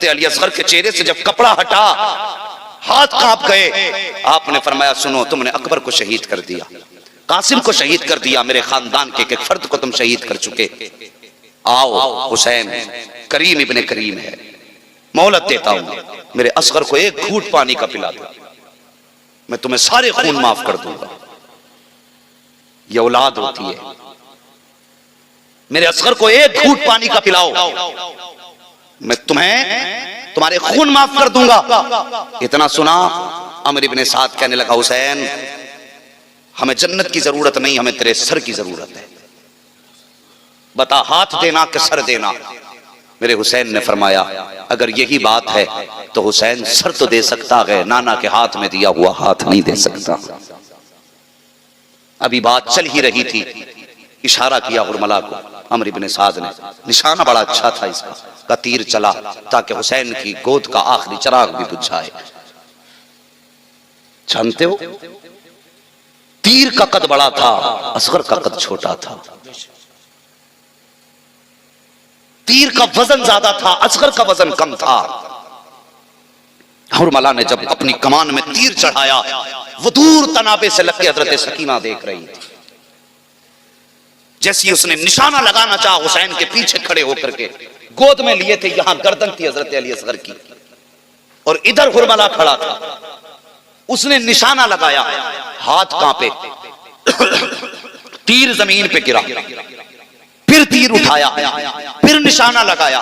अली असगर के चेहरे से जब कपड़ा हटा हाथ कांप गए। आपने फरमाया सुनो, तुमने अकबर को शहीद कर दिया, कासिम को शहीद कर दिया, मेरे खानदान के एक फर्द को तुम शहीद कर चुके। आओ हुसैन करीम इब्ने करीम है, मोहलत देता हूं, मेरे असगर को एक घूंट पानी का पिला दो, मैं तुम्हें सारे खून माफ कर दूंगा। ये औलाद होती है, मेरे असगर को एक घूंट पानी का पिलाओ, मैं तुम्हें तुम्हारे खून माफ कर दूंगा। इतना सुना अमर इब्ने साद कहने लगा हुसैन हमें जन्नत की जरूरत नहीं, हमें तेरे सर की जरूरत है, बता हाथ देना कि सर देना। मेरे हुसैन ने फरमाया अगर यही बात है तो हुसैन सर तो दे सकता है, नाना के हाथ में दिया हुआ हाथ नहीं दे सकता। अभी बात चल ही रही थी, इशारा किया हुरमला को अमर इब्ने साद ने, निशाना बड़ा अच्छा था इसका, का तीर चला ताकि हुसैन की गोद का आखिरी चिराग भी बुझ जाए। जानते हो तीर का कद बड़ा था, असगर का कद छोटा था। तीर का वजन ज्यादा था, असगर का वजन कम था। हुरमला ने जब अपनी कमान में तीर चढ़ाया, वो दूर तनाबे से लग के हजरत सकीना देख रही थी। जैसे उसने निशाना लगाना चाहा, हुसैन के पीछे खड़े होकर के गोद में लिए थे, यहां गर्दन थी हजरत अली असगर की और इधर हुरमला खड़ा था। उसने निशाना लगाया, हाथ कांपे, तीर जमीन पे गिरा, फिर तीर उठाया, फिर निशाना लगाया,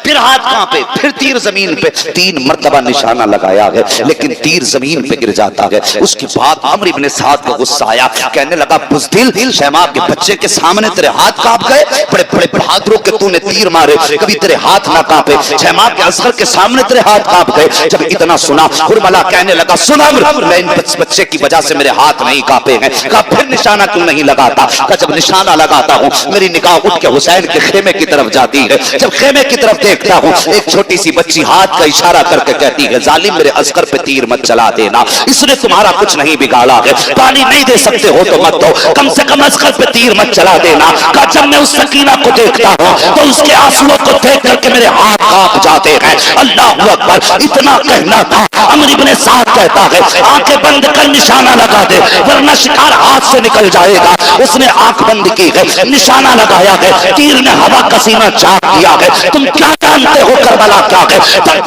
फिर हाथ कांपे, फिर तीर जमीन पे, 3 मर्तबा निशाना लगाया है लेकिन तीर जमीन पे गिर जाता है। उसके बाद अमर इब्ने साद को गुस्सा आया, कहने लगा बुज़दिल, शैमा के बच्चे के सामने तेरे हाथ कांप गए, बड़े बड़े बहादुरों के तूने तीर मारे, कभी तेरे हाथ ना कांपे, शैमा के असगर के सामने तेरे हाथ कांप गए। जब इतना सुना हुरमला कहने लगा सुन अमर, मैं इन बच्चे की वजह से मेरे हाथ नहीं कांपे हैं। कहा फिर निशाना क्यों नहीं लगाता? कहा जब निशाना लगाता हूं मेरी निगाह उठ के हुसैन के खेमे की तरफ जाती है, जब खेमे की तरफ देखता हूं एक छोटी सी बच्ची हाथ का इशारा करके कहती है जालिम मेरे असगर पे तीर मत चला देना, इसने तुम्हारा कुछ नहीं बिगाड़ा है, पानी नहीं दे सकते हो तो मत दो, कम से कम असगर पे तीर मत चला देना। कहा जब मैं उस सकीना को देखता हूं तो उसके आंसुओं को देख करके मेरे हाथ कांप जाते हैं। अल्लाह अकबर, इतना कहना था। अमर इब्ने साद कहता है आंखें बंद कर निशाना लगा दे वरना शिकार हाथ से निकल जाएगा। उसने आंख बंद की है, निशाना लगाया है, तीर ने हवा का सीना चाक दिया है। तुम क्या जानते हो करबला क्या है?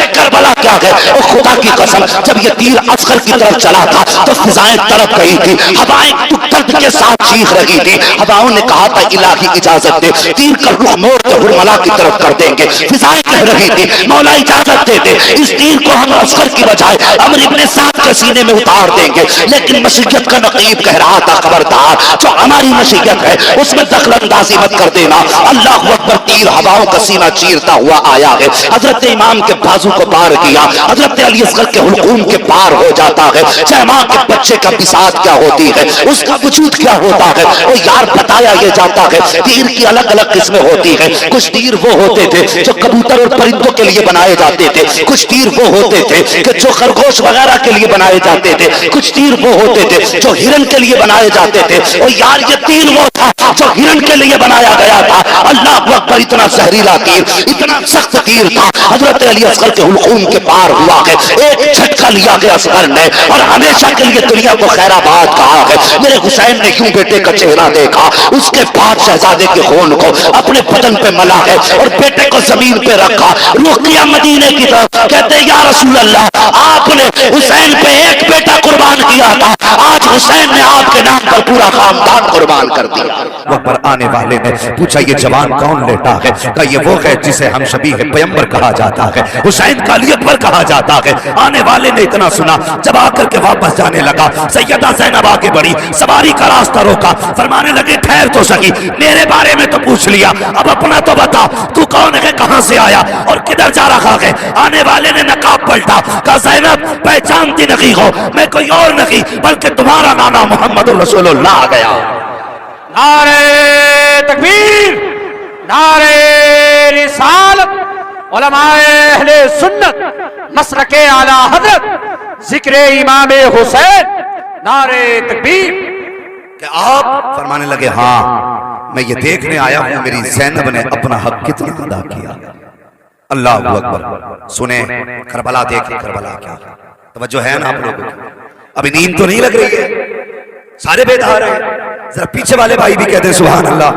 करबला क्या है? और खुदा की कसम जब ये तीर असगर की तरफ चला था तो फिजाएं तड़प गई थी, हवाएं दर्द के साथ चीख रही थी। हवाओं ने कहा था इलाही इजाजत दे, तीर का रुख मोड़ के हुरमला की तरफ कर देंगे। फिजाएं कह रही थी मौला इजाजत दे दे, इस तीर को हम असगर की बजाय अमर इब्ने साद के सीने में उतार देंगे। लेकिन मशीयत का नकीब कह रहा था खबरदार, जो हमारी मशीयत है उसमें दखलंदाजी मत कर देना। अल्लाह अकबर, तीर हवाओं का सीना चीरता हुआ आया है, हजरत इमाम के बाजू को पार किया, हजरत अली असगर के हुलकूम के पार हो जाता है। शैमा के बच्चे का बिसात क्या होती है, उसका वजूद क्या होता है, वो यार बताया ये जाता है। तीर की अलग अलग किस्में होती है, कुछ तीर वो होते थे जो कबूतर और परिंदों के लिए बनाए जाते थे, कुछ तीर वो होते थे कि जो खरगोश वगैरह के लिए बनाए जाते थे, कुछ तीर वो होते थे जो हिरन के लिए बनाए जाते थे। और यार ये तीर वो था जो हिरन के लिए बनाया गया था। अल्लाह अकबर, इतना जहरीला तीर, इतना सख्त तीर था, हजरत अली असगर के हुलकूम के पार हुआ है। एक झटका लिया गया असगर ने और हमेशा के लिए दुनिया को खैराबाद कहा है। मेरे हुसैन ने यूं बेटे का चेहरा देखा, उसके बाद शहजादे के खून को अपने बदन पे मला है और बेटे को जमीन पे रखा, रुख किया मदीने की तरफ। कहते या रसूल अल्लाह, आपने हुसैन पे एक बेटा कुर्बान किया था, आज हुसैन ने आपके नाम पर पूरा खानदान कुर्बान कर दिया। वह पर आने वाले ने पूछा ये जवान कौन लेटा है? का ये वो है जिसे हम शबीह पैगंबर कहा जाता है, हुसैन का अली अकबर कहा जाता है। आने वाले ने इतना सुना, जब आकर के वापस जाने लगा, सैयदा ज़ैनब आगे बढ़ी, सवारी का रास्ता रोका, फरमाने लगे ठहर तो सही, मेरे बारे में तो पूछ लिया, अब अपना तो बता, तू कौन है, कहां से आया और किधर जा रहा है? आने वाले ने नकाब पलटा, कहा ज़ैनब पहचानती नहीं हो, मैं कोई और नहीं बल्कि तुम्हारा नाना मोहम्मद रसूलुल्लाह आ गया। नारे तकबीर, नारे रिसालत, उलमाए अहले सुन्नत, मसलके आला हजरत, जिक्रे इमाम हुसैन, नारे तकबीर। कि आप फरमाने लगे हाँ मैं ये देखने आया हूं मेरी ज़ैनब ने अपना हक कितना अदा किया। अल्लाह अकबर। सुने करबला, देखें करबला क्या। तवज्जो है ना आप लोगों की? अभी नींद तो नहीं लग रही है, सारे बेदार हैं। जरा पीछे वाले भाई भी कहते हैं सुभान अल्लाह।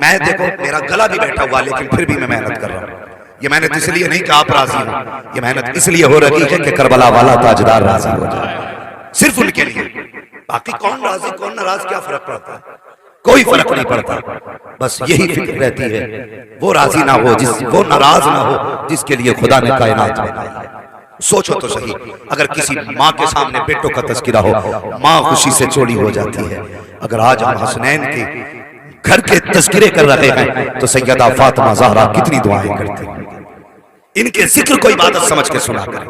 मैं देखो मेरा गला भी बैठा हुआ, लेकिन फिर भी मैं मेहनत कर रहा हूँ। ये मेहनत इसलिए नहीं कि आप राजी हो, ये मेहनत इसलिए हो रही है कि करबला वाला ताजदार राजी हो जाए, सिर्फ उनके लिए। बाकी कौन राजी कौन नाराज क्या फर्क पड़ता है? कोई फर्क नहीं पड़ता। बस यही फिक्र रहती है, वो राजी ना हो वो नाराज ना हो जिसके लिए खुदा ने कायनात बनाई। सोचो तो सही, अगर किसी माँ के सामने बेटों का तस्करा हो, माँ खुशी से चौड़ी हो जाती है। अगर आज हम हसनैन के घर के तस्करे कर रहे हैं तो सैयदा फातिमा ज़हरा कितनी दुआएं करती हैं। इनके जिक्र को इबादत समझ के सुना करें,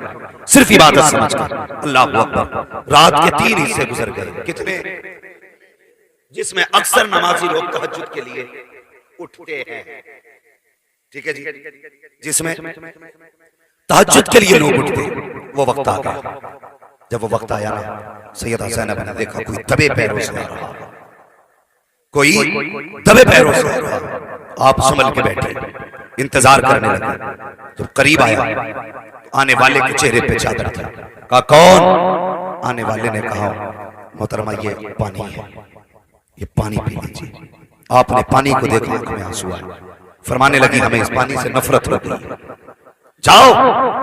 सिर्फ इबादत समझ कर। अल्लाह अकबर। रात के 3 हिस्से गुजर गए, कितने? जिसमें अक्सर नमाजी लोग तहज्जुद के लिए उठते हैं, ठीक है जी, जिसमें तहज्जुद के लिए लोग उठते, वो वक्त आ गया। जब वो वक्त आया ना, सैयदा ज़ैनब ने देखा कोई दबे पैरों से आ रहा, कोई दबे पैरों से आ रहा। आप संभल के बैठे, इंतजार करने लगे। जब करीब आया, आने वाले के चेहरे पे चादर थी। कहा कौन? आने वाले ने कहा मोहतरमा ये पानी है, ये पानी पी लीजिए। आपने पानी को देखा, आंख में आंसू आए। फरमाने लगी हमें इस पानी से नफरत हो गई, जाओ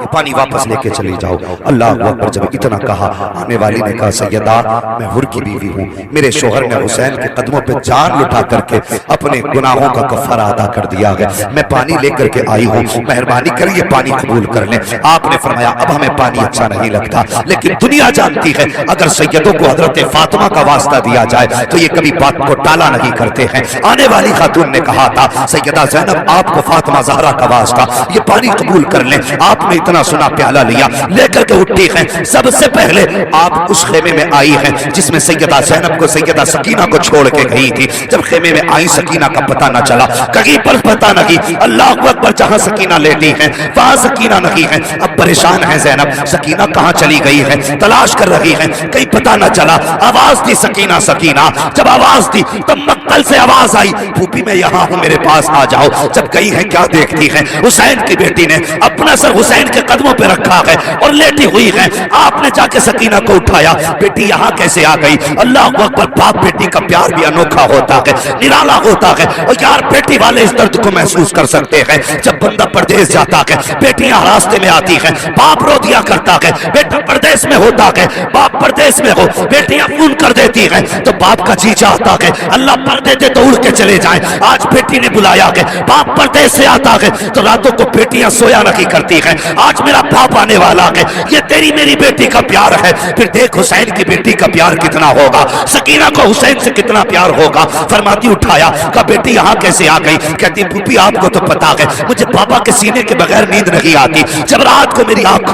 ये पानी वापस लेके चले जाओ। अल्लाह अकबर। जब इतना कहा, आने वाली ने कहा सैयदा मैं हुर की बीवी हूँ, मेरे शोहर ने हुसैन के कदमों पे जान लुटा करके अपने गुनाहों का कफारा अदा कर दिया है। मैं पानी लेकर के आई हूँ, मेहरबानी कर ये पानी कबूल कर लें। आपने फरमाया अब हमें पानी अच्छा नहीं लगता, लेकिन दुनिया जानती है अगर सैयदों को हजरत फातिमा का वास्ता दिया जाए तो ये कभी बात को टाला नहीं करते हैं। आने वाली खातून ने कहा था सैयदा ज़ैनब आपको फातिमा ज़हरा का वास्ता, ये पानी कबूल कर। आपने इतना सुना, प्याला लिया, लेकर के उठी हैं। सबसे पहले आप उस खेमे में आई हैं जिसमें सैयदा ज़ैनब को सैयदा सकीना को छोड़ के गई थी। जब खेमे में आई, सकीना का पता न चला, कहीं पर पता नहीं। अल्लाह अकबर। जहां सकीना लेटी है वहां सकीना नहीं है। अब परेशान है ज़ैनब, सकीना कहां चली गई है, तलाश कर रही है, कहीं पता न चला। आवाज दी सकीना सकीना। जब आवाज दी तब मक्तल से आवाज आई, फूफी मैं यहाँ हूँ, मेरे पास आ जाओ। जब गई है क्या देखती है, हुसैन की बेटी ने अपना सर हुसैन के कदमों पे रखा है और लेटी हुई है। आपने जाके सकीना को उठाया, बेटी यहाँ कैसे आ गई? अल्लाह अकबर। बाप बेटी का प्यार भी अनोखा होता है, निराला होता है। और यार बेटी वाले इस दर्द को महसूस कर सकते हैं। जब बंदा परदेश जाता है, बेटियां रास्ते में आती है, बाप रो दिया करता है। बेटा परदेश में होता है, बाप परदेश में हो, बेटियां फोन कर देती है तो बाप का जी चाहता है अल्लाह पर्दे दे तो उड़ के चले जाए। आज बेटी ने बुलाया है, बाप परदेश से आता है तो रातों को बेटियां सोया नहीं करती है। आज मेरा बाप आने वाला है, ये तेरी मेरी बेटी का प्यार है। फिर देख हुसैन की बेटी का प्यार कितना होगा, सकीना को हुसैन से कितना प्यार होगा। फरमाती उठाया, कहा बेटी यहाँ कैसे आ गई? कहती फूफी आपको तो पता है मुझे पापा के सीने के बगैर नींद नहीं आती। जब रात को मेरी आंख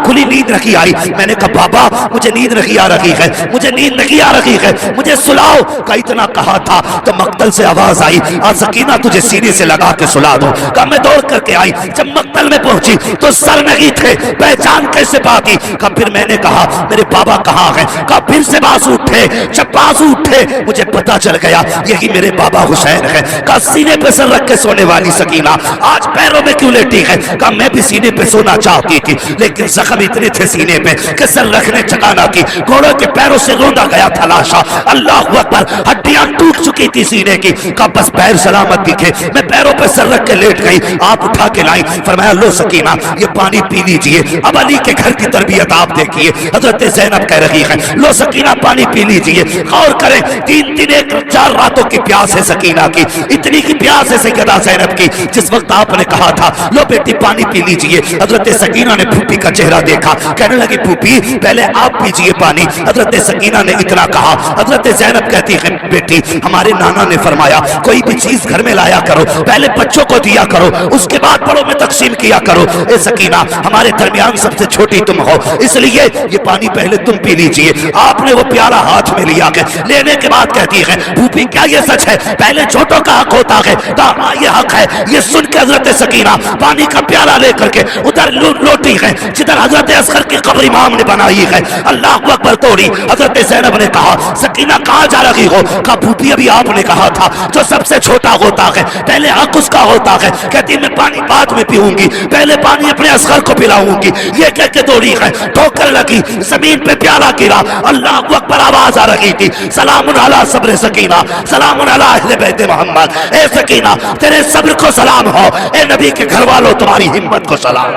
खुली नींद नहीं आई। मैंने कहा बाबा मुझे नींद नहीं आ रही है, मुझे नींद नहीं आ रही है, मुझे सुलाओ। का इतना कहा था तो मक्तल से आवाज आई, आज सकीना तुझे सीने से लगा के सुला दो। कहा मैं दौड़ करके आई, जब मक्तल में पहुंची तो सर नहीं थे, पहचान कैसे पाती? कहा फिर मैंने कहा मेरे बाबा कहाँ हैं? कहा फिर से बाजू उठे, जब बाजू उठे मुझे पता चल गया यही मेरे बाबा हुसैन है। कहा सीने पे सर रख के सोने वाली सकीना आज पैरों में क्यों लेटी है? कहा मैं भी सीने पे सोना चाहती थी, लेकिन जख्म इतने थे सीने पे कि सर रखने जगह ना थी। घोड़ों के पैरों से रोंदा गया था लाशा। अल्लाह अकबर। हड्डियां टूट चुकी थी सीने की। कहा बस पैर सलामत दिखे, मैं पैरों पे सर रख के लेट गई। आप उठा के लाई, फरमाया लो सकीना ये पानी पी लीजिए। अब अली के घर की तरबियत आप देखिए, हजरत ज़ैनब कह रही है लो सकीना पानी पी लीजिए। गौर करें 3-4 रातों की प्यास है सकीना की, इतनी की प्यास है सैयदा ज़ैनब की। जिस वक्त आपने कहा था लो बेटी पानी पी लीजिए, हजरत सकीना ने फूफी का चेहरा देखा, कहने लगी फूफी पहले आप पीजिए पानी। हजरत सकीना ने इतना कहा, हजरत ज़ैनब कहती है बेटी हमारे नाना ने फरमाया कोई भी चीज घर में लाया करो पहले बच्चों को दिया करो, उसके बाद बड़ों में तकसीम किया लिया करो। ए सकीना, हमारे दरमियान सबसे छोटी तुम हो, इसलिए ये पानी पहले तुम पी लीजिए। आपने वो प्याला हाथ में लिया है, लेने के बाद कहती है, फूफी क्या ये सच है? पहले छोटों का हक होता है, कहा ये हक है। ये सुन के हजरत सकीना पानी का प्याला लेकर के उधर लौटी है जिधर हजरत असगर की कब्र इमाम ने बनाई है। अल्लाह अकबर तोड़ी। हजरत ज़ैनब ने कहा, सकीना कहाँ जा रही हो? कहा फूफी अभी आपने कहा था जो सबसे छोटा होता है पहले हक उसका होता है। कहती मैं पानी बाद में पीऊंगी, पहले पानी अपने असगर को पिलाऊंगी। ये कह के दौड़ी है, ठोकर लगी, जमीन पे प्याला गिरा। अल्लाह अकबर आवाज आ रही थी, सलामुन अला सब्र सकीना, सलामुन अला अहले बैत मोहम्मद। ए सकीना तेरे सब्र को सलाम हो, ए नबी के घर वालों तुम्हारी हिम्मत को सलाम।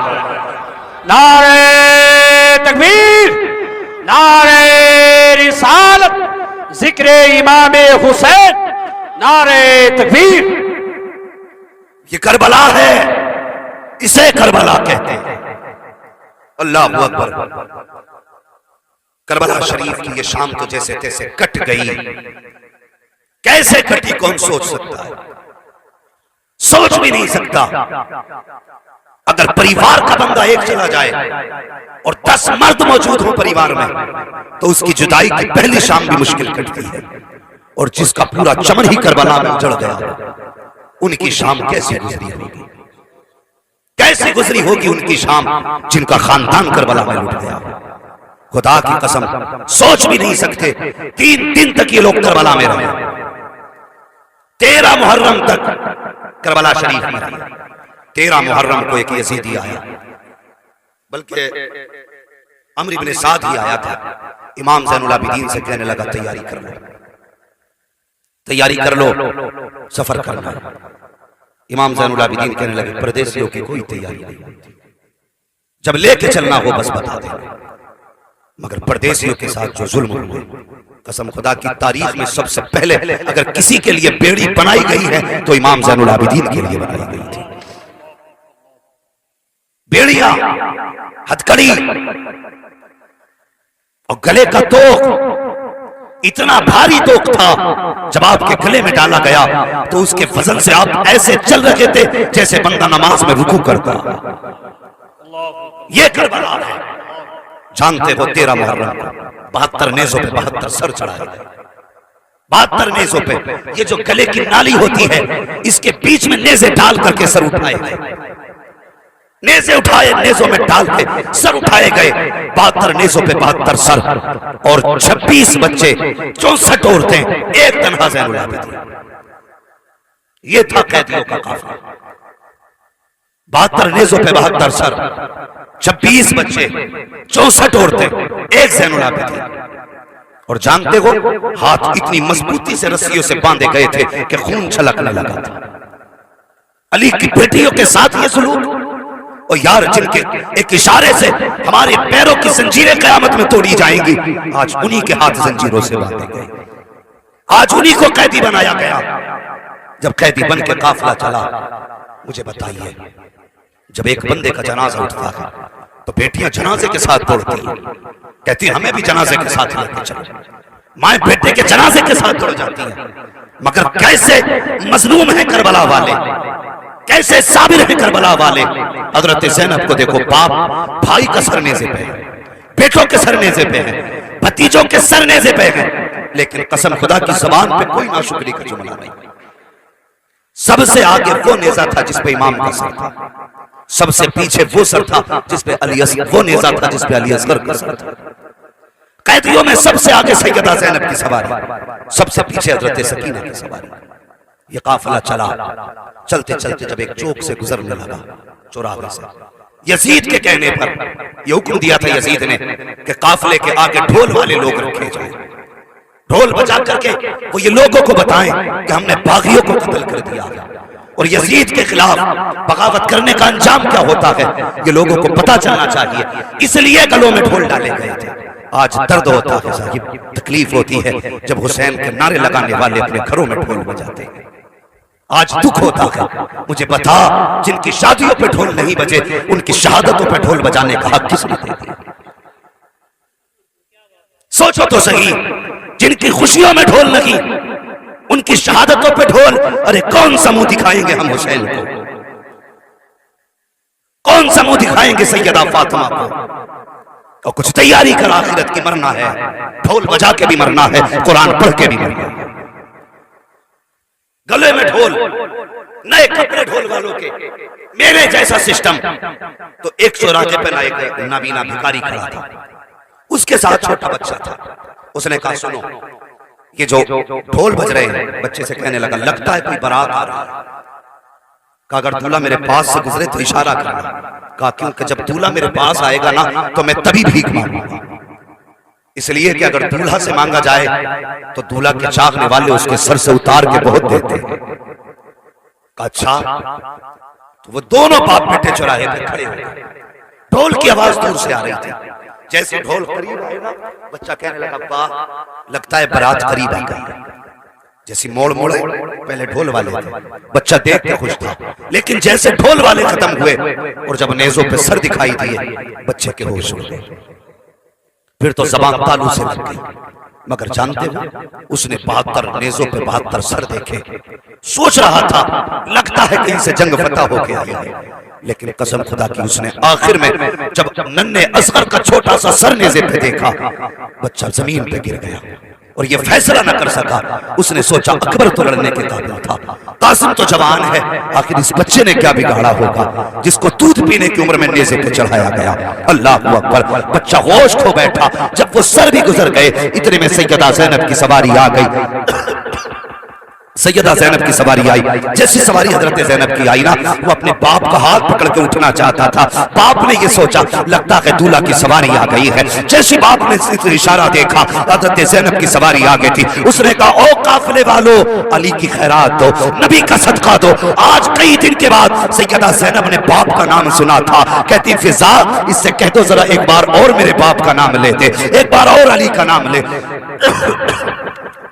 नारे तकबीर, नारे रिसालत, जिक्र इमाम हुसैन, नारे तकबीर। ये करबला है, इसे करबला कहते हैं। अल्लाह अकबर। करबला शरीफ की ये शाम तो जैसे तैसे कट गई। कैसे कटी कौन सोच सकता है? सोच भी नहीं सकता। अगर परिवार का बंदा एक चला जाए और 10 मर्द मौजूद हो परिवार में, तो उसकी जुदाई की पहली शाम भी मुश्किल कटती है। और जिसका पूरा चमन ही करबला में उजड़ गया, उनकी शाम कैसे गुजरी होगी? कैसे गुजरी होगी उनकी शाम जिनका खानदान करबला में लुट गया? खुदा की कसम सोच भी नहीं सकते। 3 दिन तक ये लोग करबला में रहे। 13 मुहर्रम तक करबला शरीफ में रहे। 13 मुहर्रम को एक यजीदी आया, बल्कि अम्र इब्न साद ही आया था। इमाम ज़ैनुल आबिदीन से कहने लगा तैयारी कर लो, तैयारी कर लो, सफर करना। इमाम ज़ैनुल आबिदीन कहने लगे परदेसियों की कोई तैयारी नहीं होती, जब लेके चलना हो बस बता देना। मगर परदेसियों के साथ जो जुल्म हुए, कसम खुदा की तारीख में सबसे पहले अगर किसी के लिए बेड़ी बनाई गई है तो इमाम ज़ैनुल आबिदीन के लिए बनाई गई थी। बेड़िया, हथकड़ी और गले का तोक इतना भारी तोक था, जब आपके गले में डाला गया तो उसके वजन से आप ऐसे चल रहे थे जैसे बंदा नमाज में रुकू करता। ये करबला है। जानते हो 13 मुहर्रम को 72 नेज़ों पे 72 सर चढ़ाए गए। 72 नेज़ों पे ये जो गले की नाली होती है, इसके बीच में नेज़े डाल करके सर उठाए गए। नेज़े उठाए, नेज़ों में डाल के सर उठाए गए। 72 नेज़ों पे 72 सर और 26 बच्चे, 64 औरतें, एक तन्हा ज़ैनुल आबिदीन। ये था कैदियों का काफिला। 72 नेज़ों पे 72 सर, 26 बच्चे, 64 औरतें, एक ज़ैनुल आबिदीन। और जानते हो हाथ इतनी मजबूती से रस्सियों से बांधे गए थे कि खून छलकने लगा था। अली की बेटियों के साथ ये सुलूक। और यार, जिनके एक इशारे से हमारे पैरों की जंजीरें कयामत में तोड़ी जाएंगी, आज उन्हीं के हाथ जंजीरों से बांधे गए। आज उन्हीं को कैदी बनाया गया। जब कैदी बन के काफिला चला, मुझे बताइए, जब एक बंदे का जनाजा उठता है तो बेटियां जनाजे के साथ दौड़ती हैं, कहती हमें भी जनाजे के साथ लेके चलो। माए बेटे के जनाजे के साथ दौड़ जाती है। मगर कैसे मजलूम है करबला वाले, कैसे साबिर है करबला वाले। हजरत ज़ैनब को देखो, बाप भाई का सर नेज़े पे है, बेटों के सर नेज़े पे है, भतीजों के सर नेज़े पे है, लेकिन कसम खुदा की ज़बान पे कोई नाशुक्री का जुमला नहीं। सबसे आगे वो नेज़ा था जिस पे इमाम का सर था, सबसे पीछे वो सर था जिस पे अली असगर, वो नेज़ा था जिस पे अली असगर का सर था। कैदियों में सबसे आगे सैयदा ज़ैनब की सवारी, सबसे पीछे हजरत सकीना की सवारी। ये काफिला चला, चलते चलते जब एक चौक से गुजरने लगा, चौराहे से, यजीद के कहने पर यह हुक्म दिया था यजीद ने कि काफिले के आगे ढोल वाले लोग रखे जाएं। ढोल बजा करके वो ये लोगों को बताएं कि हमने बागियों को कत्ल कर दिया और यजीद के खिलाफ बगावत करने का अंजाम क्या होता है, ये लोगों को पता चलना चाहिए। इसलिए गलों में ढोल डाले गए थे। आज दर्द होता है साहिब, तकलीफ होती है जब हुसैन के नारे लगाने वाले अपने घरों में ढोल बजाते हैं। आज दुख होता है, मुझे बता, जिनकी शादियों पे ढोल नहीं बजे, उनकी शहादतों पे ढोल बजाने का हक किसने दे दिया? सोचो तो सही, जिनकी खुशियों में ढोल लगी, उनकी शहादतों पे ढोल। अरे कौन सा मुंह दिखाएंगे हम हुसैन को? कौन सा मुंह दिखाएंगे सैयदा फातिमा को? और कुछ तैयारी कर, आखिरत की मरना है, ढोल बजा के भी मरना है, कुरान पढ़ के भी मरना है। गले में ढोल, नए कपड़े ढोल वालों के, मेरे जैसा सिस्टम। तो एक चौराहे पे ना एक नाबीना भिखारी खड़ा था, उसके साथ छोटा बच्चा था। उसने कहा सुनो, ये जो ढोल बज रहे हैं, बच्चे से कहने लगा लगता है कोई बारात आ रहा है। कहा अगर दूल्हा मेरे पास से गुजरे तो इशारा करना। कहा क्योंकि जब दूल्हा मेरे पास आएगा ना तो मैं तभी भीख मांगूंगा, इसलिए कि अगर दूल्हा से मांगा जाए तो दूल्हा के चाहने वाले उसके सर से उतार के बहुत देते हैं। कहा अच्छा। तो वो दोनों बाप बेटे चौराहे पे खड़े हो गए, ढोल की आवाज दूर से आ रही थी। जैसे ढोल करीब आएगा, बच्चा कहने लगा वाह लगता है बारात करीब आ गई। जैसी मोड़ मोड़े, पहले ढोल वाले थे, बच्चा देख के खुश था, लेकिन जैसे ढोल वाले खत्म हुए और जब नेजों पे सर दिखाई दिए, बच्चे के होश उड़ गए। फिर तो जबान तालू से लग गई। मगर जानते हो, उसने 72 नेजों पे 72 सर देखे। सोच रहा था लगता है कहीं से जंग फतह होके आया है, लेकिन कसम खुदा की उसने आखिर में जब नन्हे असगर का छोटा सा सर नेज़े पे देखा, बच्चा जमीन पे गिर गया और ये फैसला न कर सका। उसने सोचा अकबर तो लड़ने के काबिल था, कासिम तो जवान है, आखिर इस बच्चे ने क्या बिगाड़ा होगा जिसको दूध पीने की उम्र में नेज़े पे चढ़ाया गया। अल्लाह अकबर। बच्चा होश खो बैठा। जब वो सर भी गुजर गए, इतने में सैयदा ज़ैनब की सवारी आ गई। सैयदा ज़ैनब की सवारी आई। जैसी सवारी हजरत ज़ैनब की आई ना, वो अपने बाप का हाथ पकड़ के उठना चाहता था। बाप ने ये सोचा लगता है दूल्हा की सवारी आ गई है। जैसी बाप ने इशारा देखा, हजरत ज़ैनब की सवारी आ गई थी। उसने कहा ओ काफिले वालों, अली की खैरात दो, नबी का सदका दो। आज कई दिन के बाद सैयदा ज़ैनब ने बाप का नाम सुना था। कहती फिजा इससे कह दो जरा एक बार और मेरे बाप का नाम लेते, एक बार और अली का नाम ले।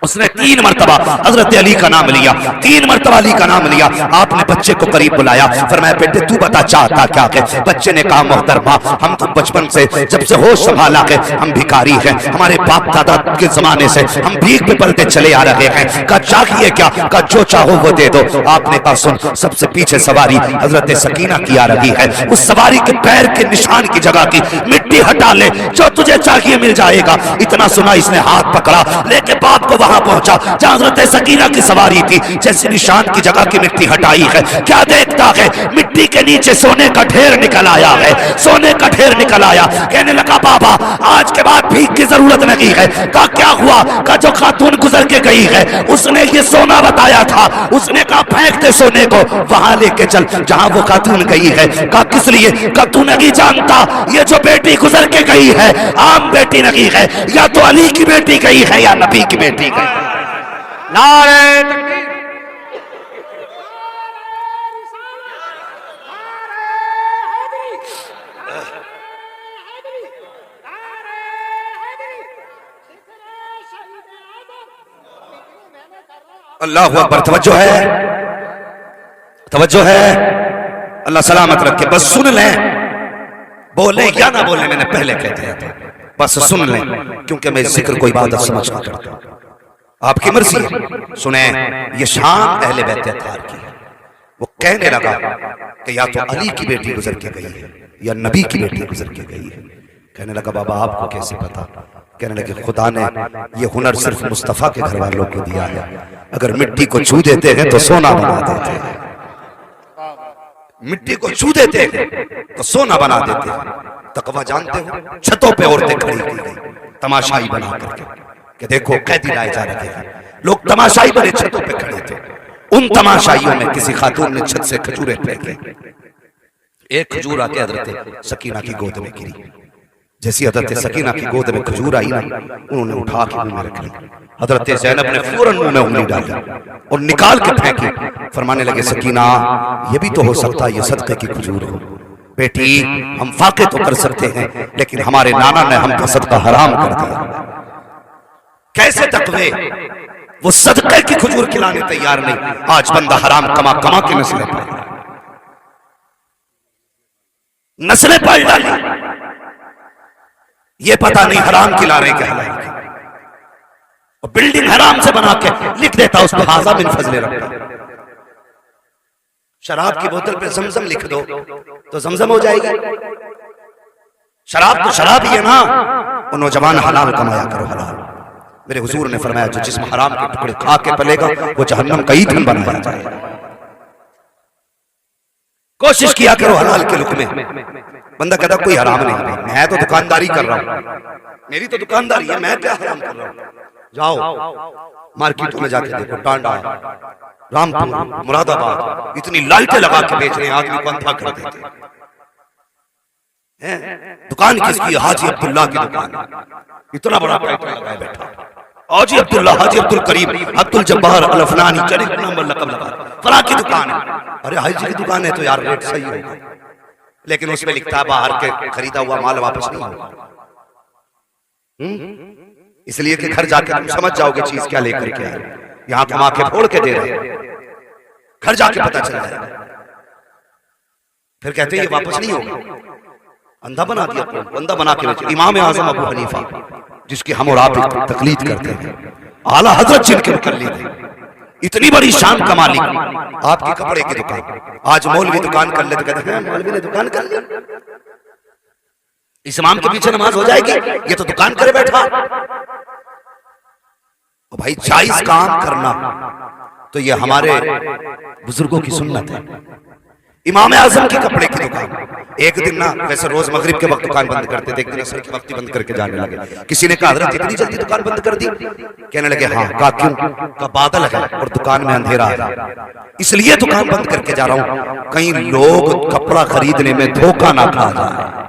उसने 3 मरतबा हजरत अली का नाम लिया, 3 मरतबा अली का नाम लिया। आपने बच्चे को करीब बुलाया, फरमाया बेटे तू बता चाहता क्या है। बच्चे ने कहा मोहतरमा, हम तो बचपन से जब से होश संभाला है हम भिखारी हैं, हमारे बाप दादा के जमाने से हम भीख पे पलते चले आ रहे हैं। कहा चाहिए क्या? कहा जो चाहो वो दे दो। आपने कहा सुन, सबसे पीछे सवारी हजरत सकीना की आ रही है, उस सवारी के पैर के निशान की जगह की मिट्टी हटा ले, जो तुझे चाहिए मिल जाएगा। इतना सुना, इसने हाथ पकड़ा, लेके बाप को वहां पहुंचा जहां हजरत सकीना की सवारी थी। जैसे निशान की जगह की मिट्टी हटाई है, क्या देखता है मिट्टी के नीचे सोने का ढेर निकल आया है, सोने का ढेर निकल आया। कहने लगा बाबा आज के बाद भीख की जरूरत नहीं है। कहा क्या हुआ? कहा जो खातून गुजर के गई है उसने ये सोना बताया था। उसने कहा फेंक दे सोने को, वहां लेके चल जहां वो खातून गई है। कहा किस लिए? कहा तू नहीं जानता ये जो बेटी गुजर के गई है आम बेटी नहीं है, या तो अली की बेटी गई है या नबी की बेटी गई। नारे तकबीर। अल्लाह अकबर। तवज्जो है, तवज्जो है, अल्लाह सलामत रखे। बस सुन लें, बोले या ना बोले, मैंने पहले कह दिया था, बस सुन लें, क्योंकि मैं जिक्र को इबादत समझ कर करता हूं, आपकी मर्जी है। सुने, ये शान अहले बैत अत्हार की है। वो कहने लगा कि या तो अली की बेटी गुजर के गई है या नबी की बेटी गुजर के गई है। कहने लगा बाबा आपको कैसे पता? कहने लगे खुदा ने ये हुनर सिर्फ मुस्तफा के घर वालों को दिया है। अगर मिट्टी को छू देते हैं तो सोना बना देते हैं, मिट्टी को छू देते हैं तो सोना बना देते हैं। तकवा जानते हो, छतों पे औरतें खड़ी की गई तमाशाई बना करके कि देखो कैदी लाए जा रहे हैं। लोग तमाशाई बने छतों पे खड़े थे। उन तमाशाइयों में किसी खातून ने छत से खजूरें फेंकी। एक खजूर आके हजरत सकीना की गोद में गिरी। जैसी हजरत सकीना की गोद में खजूर आई ना, उन्होंने उठा के मुंह में रख ली। हजरत ज़ैनब ने फौरन मुंह में उंगली डाली और निकाल के फेंकी। फरमाने लगे सकीना ये भी तो हो सकता है ये सदके की खजूर हो। बेटी हम फाके तो कर सकते हैं, लेकिन हमारे नाना ने हमका सदका हराम कर दिया। कैसे तकवे? वो सदके की खजूर खिलाने तैयार नहीं। आज बंदा हराम कमा कमा के नस्लें पाल, नस्लें पाल डाली, ये पता नहीं हराम खिला रहे क्या हलाल की। और बिल्डिंग हराम से बना के लिख देता उस पर हाजा बिन फजले रखता। शराब की बोतल पे जमजम लिख दो तो जमजम हो जाएगी। शराब तो शराब ही है ना। वो नौजवान हलाल कमाया करो, हलाल। मेरे हुजूर ने फरमाया जो जिस्म हराम के टुकड़े खा के पलेगा वो जहन्नम का ईंधन बनाया जाएगा। कोशिश किया करो हलाल के लुक में। बंदा कहता कोई हराम नहीं, मैं तो दुकानदारी कर रहा हूं, मेरी तो दुकानदारी है, मैं क्या हराम कर रहा हूं। जाओ मार्केटों में जाके देखो, टांडा, रामपुर, मुरादाबाद, इतनी लाइटें लगा के बेच रहे हैं, आदमी को अंधा कर देते हैं। दुकान किसकी? हाजी अब्दुल्ला की दुकान। इतना बड़ा टाइटल लगाए बैठा, हाजी अब्दुल्ला, हाजी अब्दुल करीम, अब्दुल जब्बार अल अफनानी, चले नंबर लकब लगा, फला की दुकान है। अरे हाजी की दुकान है तो यार रेट सही होगा, लेकिन उसमें लिखता है बाहर के खरीदा हुआ माल वापस नहीं होगा। इसलिए कि घर जाके तुम समझ जाओगे चीज क्या लेकर के आए। यहां तुम आंखें फोड़ के दे रहे, घर जाके पता चल जाएगा। फिर कहते हैं ये वापस नहीं होगा, अंधा बना दिया, बंदा बना के बेचे। इमाम आजम अबू हनीफा, जिसकी हम और आप तकलीद करते हैं, आला हजरत जिनके मुकल्लिद, इतनी बड़ी शान का मालिक, आपकी कपड़े की दुकान। आज मौलवी दुकान कर ले तो कहते हैं मौलवी ने दुकान कर ली, इस इमाम के पीछे नमाज हो जाएगी, ये तो दुकान करे बैठा। तो भाई जायज काम करना तो ये हमारे बुजुर्गों की सुन्नत है। इमाम आजम की कपड़े की दुकान, एक दिन ना वैसे रोज मगरिब के वक्त दुकान बंद करते थे, एक दिन असर के वक्त बंद करके जाने लगे। किसी ने कहा हज़रत इतनी जल्दी दुकान बंद कर दी? कहने लगे हाँ। कहा क्यों? का बादल है और दुकान में अंधेरा है, इसलिए दुकान बंद करके जा रहा हूं, कहीं लोग कपड़ा खरीदने में धोखा ना खा जाए।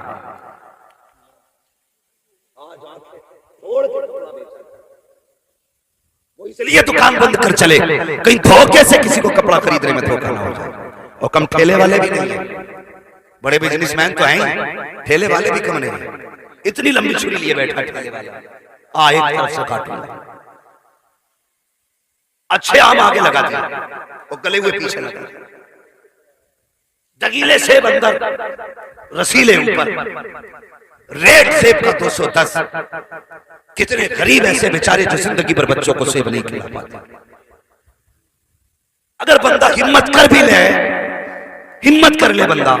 इसलिए दुकान बंद कर चले, कहीं धोखे से किसी को कपड़ा खरीदने में धोखा ना हो जाए। और कम ठेले वाले भी नहीं है, बड़े बिजनेसमैन तो हैं, ठेले वाले भी कम नहीं है। इतनी लंबी छुरी लिए बैठा ठेले वाला, एक तरफ से काटूंगा, अच्छे आम आगे लगा दिया और गले हुए पीछे लगा, दगीले सेब अंदर, रसीले ऊपर, रेड सेब का 210। कितने गरीब ऐसे बेचारे जो जिंदगी भर बच्चों को सेब नहीं खिला पाते। अगर बंदा हिम्मत कर भी ले, हिम्मत कर ले बंदा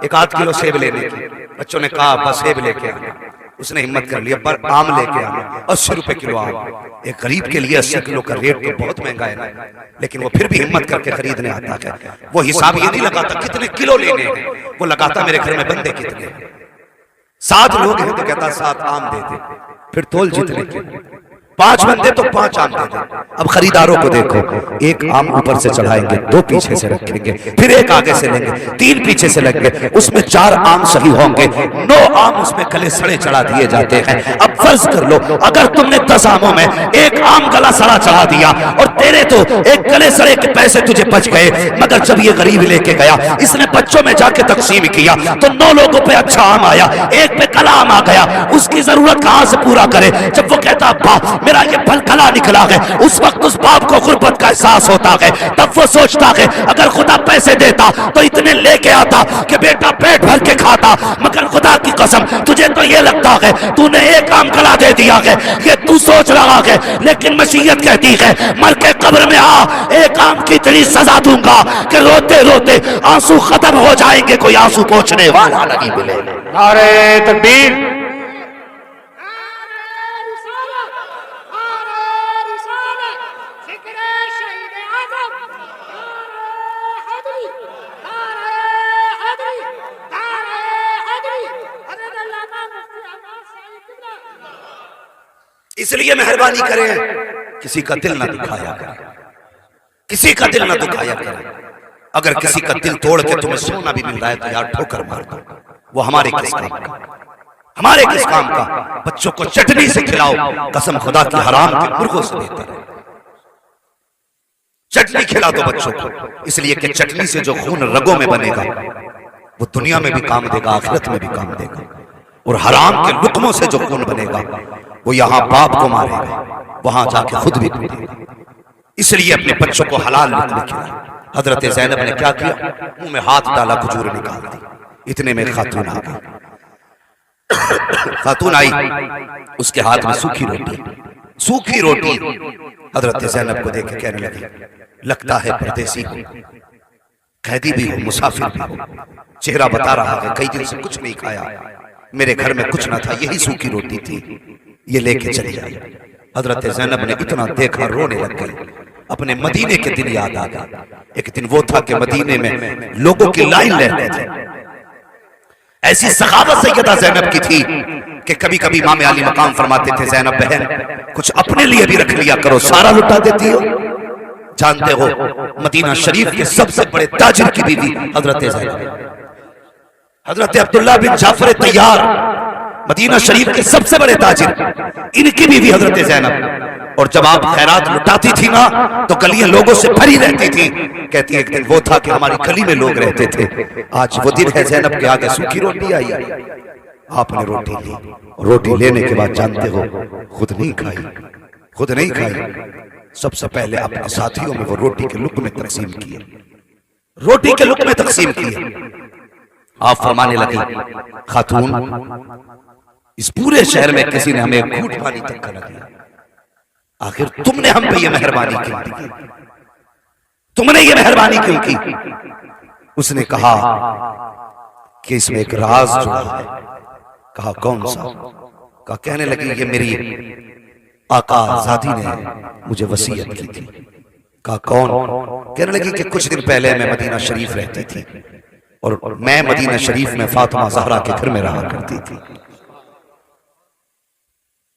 1-8 किलो सेब लेने की, बच्चों ने कहा बस सेब लेके आना, उसने हिम्मत कर लिया, पर आम लेके आना 80 रुपए किलो आम। एक गरीब के लिए 80 किलो का रेट तो बहुत महंगा है ना, लेकिन वो फिर भी हिम्मत करके खरीदने आता है। वो हिसाब ये नहीं लगाता कितने किलो लेने हैं, वो लगाता मेरे घर में बंदे कितने, 7 लोग हैं तो कहता 7 आम दे दे, फिर तोल जितने के, 5 बंदे तो 5 आम दे दे। अब खरीदारों को देखो, एक आम ऊपर से चढ़ाएंगे, 2 पीछे से रखेंगे, फिर एक आगे से लेंगे, 3 पीछे से लेंगे, उसमें 4 आम सही होंगे, 9 आम उसमें गले सड़े चढ़ा दिए जाते हैं। अब फर्ज कर लो अगर तुमने 10 आमों में एक आम गला सड़ा चढ़ा दिया और तेरे तो एक गले सड़े के पैसे तुझे बच गए, मगर जब ये गरीब लेके गया, इसने बच्चों में जाके तकसीम किया तो 9 लोगों पे अच्छा आम आया, एक पे कला आम आ गया, उसकी जरूरत कहां से पूरा करे? जब वो कहता अब्बा मेरा ये फल कला निकला है, उस वक्त उस बाप को गुर्बत का एहसास होता है। तब वो सोचता है अगर खुदा पैसे देता तो इतने लेके आता कि बेटा पेट भर के खाता, मगर खुदा की कसम तुझे तो ये लगता है तूने एक आम कला दे दिया है, ये तू सोच रहा है, लेकिन मसीहत कहती है मर के कब्र में आ, एक आम की इतनी सजा दूंगा कि रोते रोते आंसू खत्म हो जाएंगे, कोई आंसू पोंछने वाला नहीं मिले। नारे तकबीर। इसलिए मेहरबानी करें किसी का दिल ना दुखाया करें, किसी का दिल ना दुखाया करें। अगर किसी का दिल तोड़ के तुम्हें सोना भी मिल रहा है तो यार ठोकर मार दो, वो हमारे किस काम का, हमारे किस काम का। बच्चों को चटनी से खिलाओ, कसम खुदा की हराम के मुर्गों से बेहतर है। चटनी खिला दो बच्चों को, इसलिए कि चटनी से जो खून रगों में बनेगा वो दुनिया में भी काम देगा, आखिरत में भी काम देगा। और हराम के लुकमों से जो खून बनेगा वो यहाँ बाप को मारेगा, वहां जाके खुद भी पीटेगा। इसलिए अपने बच्चों को हलाल लुकमे खिलाए। हजरत ज़ैनब ने क्या किया? मुंह में हाथ डाला, खजूर निकाल दी। इतने में खातून आ गई। खातून आई, उसके हाथ में सूखी रोटी, सूखी रोटी। हजरत ज़ैनब को देख के कहने लगी लगता है परदेसी हो। कैदी भी हो, मुसाफिर भी हो, चेहरा बता रहा है कई दिन से कुछ नहीं खाया, मेरे घर में कुछ ना था, यही सूखी रोटी थी, ये लेके चली आई। हजरत ज़ैनब ने इतना देखा रोने लग गई। अपने मदीने के दिन याद आ गया। एक दिन वो था कि मदीने में लोगों की लाइन रहती थी। ऐसी सखावत सैयदा ज़ैनब की थी कि कभी कभी इमाम अली मकाम फरमाते थे, ज़ैनब बहन कुछ अपने लिए भी रख लिया करो, सारा लुटा देती हो। जानते हो मदीना शरीफ के सबसे बड़े ताजिर की बीवी हजरत ज़ैनब, हजरत अब्दुल्लाह बिन जाफर तैयार, मदीना शरीफ के सबसे बड़े ताजिर, इनकी बीवी हजरत ज़ैनब। और जब आप खैरात लुटाती थी ना तो गलियां लोगों से भरी रहती थी। कहती एक दिन वो था कि हमारी गली में लोग रहते थे, आज वो दिन है ज़ैनब के आगे सूखी रोटी आई, आपने रोटी ली। रोटी लेने के बाद जानते हो खुद नहीं खाई, खुद नहीं खाई, सबसे पहले अपने साथियों में वो रोटी के लुक़्मे तकसीम किए, रोटी के लुक़मे तकसीम किए। आप फरमाने लगी, खातून इस पूरे शहर में किसी ने हमें एक घूंट पानी तक का न दिया, आखिर तुमने हम पे ये मेहरबानी क्यों की, तुमने ये मेहरबानी क्यों की। उसने कहा कि इसमें एक राज जुड़ा है। कहा कौन सा? कहा कहने लगी ये मेरी आका आजादी ने मुझे वसीयत की थी। कहा कौन? कहने लगी कि कुछ दिन पहले मैं मदीना शरीफ रहती थी और मैं मदीना शरीफ में फातिमा ज़हरा के घर में रहा करती थी।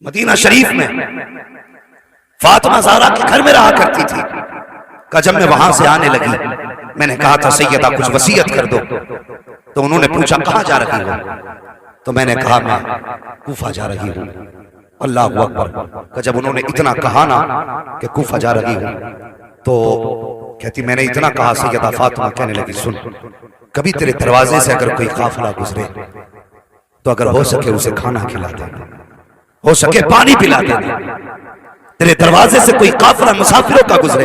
मदीना शरीफ में फातिमा ज़हरा के घर में रहा करती थी। कहा जब मैं वहां से आने लगी मैंने कहा था सैयदा कुछ वसीयत कर दो, तो उन्होंने पूछा कहां जा रही हो? तो मैंने कहा मैं कूफा जा रही हूं। अल्लाह अकबर। का जब उन्होंने इतना कहा ना कि कूफा जा रही हूं तो कहती मैंने इतना कहा सैयदा फातिमा कहने लगी सुन, कभी तेरे दरवाजे से अगर कोई काफिला गुजरे तो अगर हो सके उसे खाना खिला दे, हो सके पानी पिला दे। तेरे दरवाजे से कोई काफिला मुसाफिरों का गुजरे,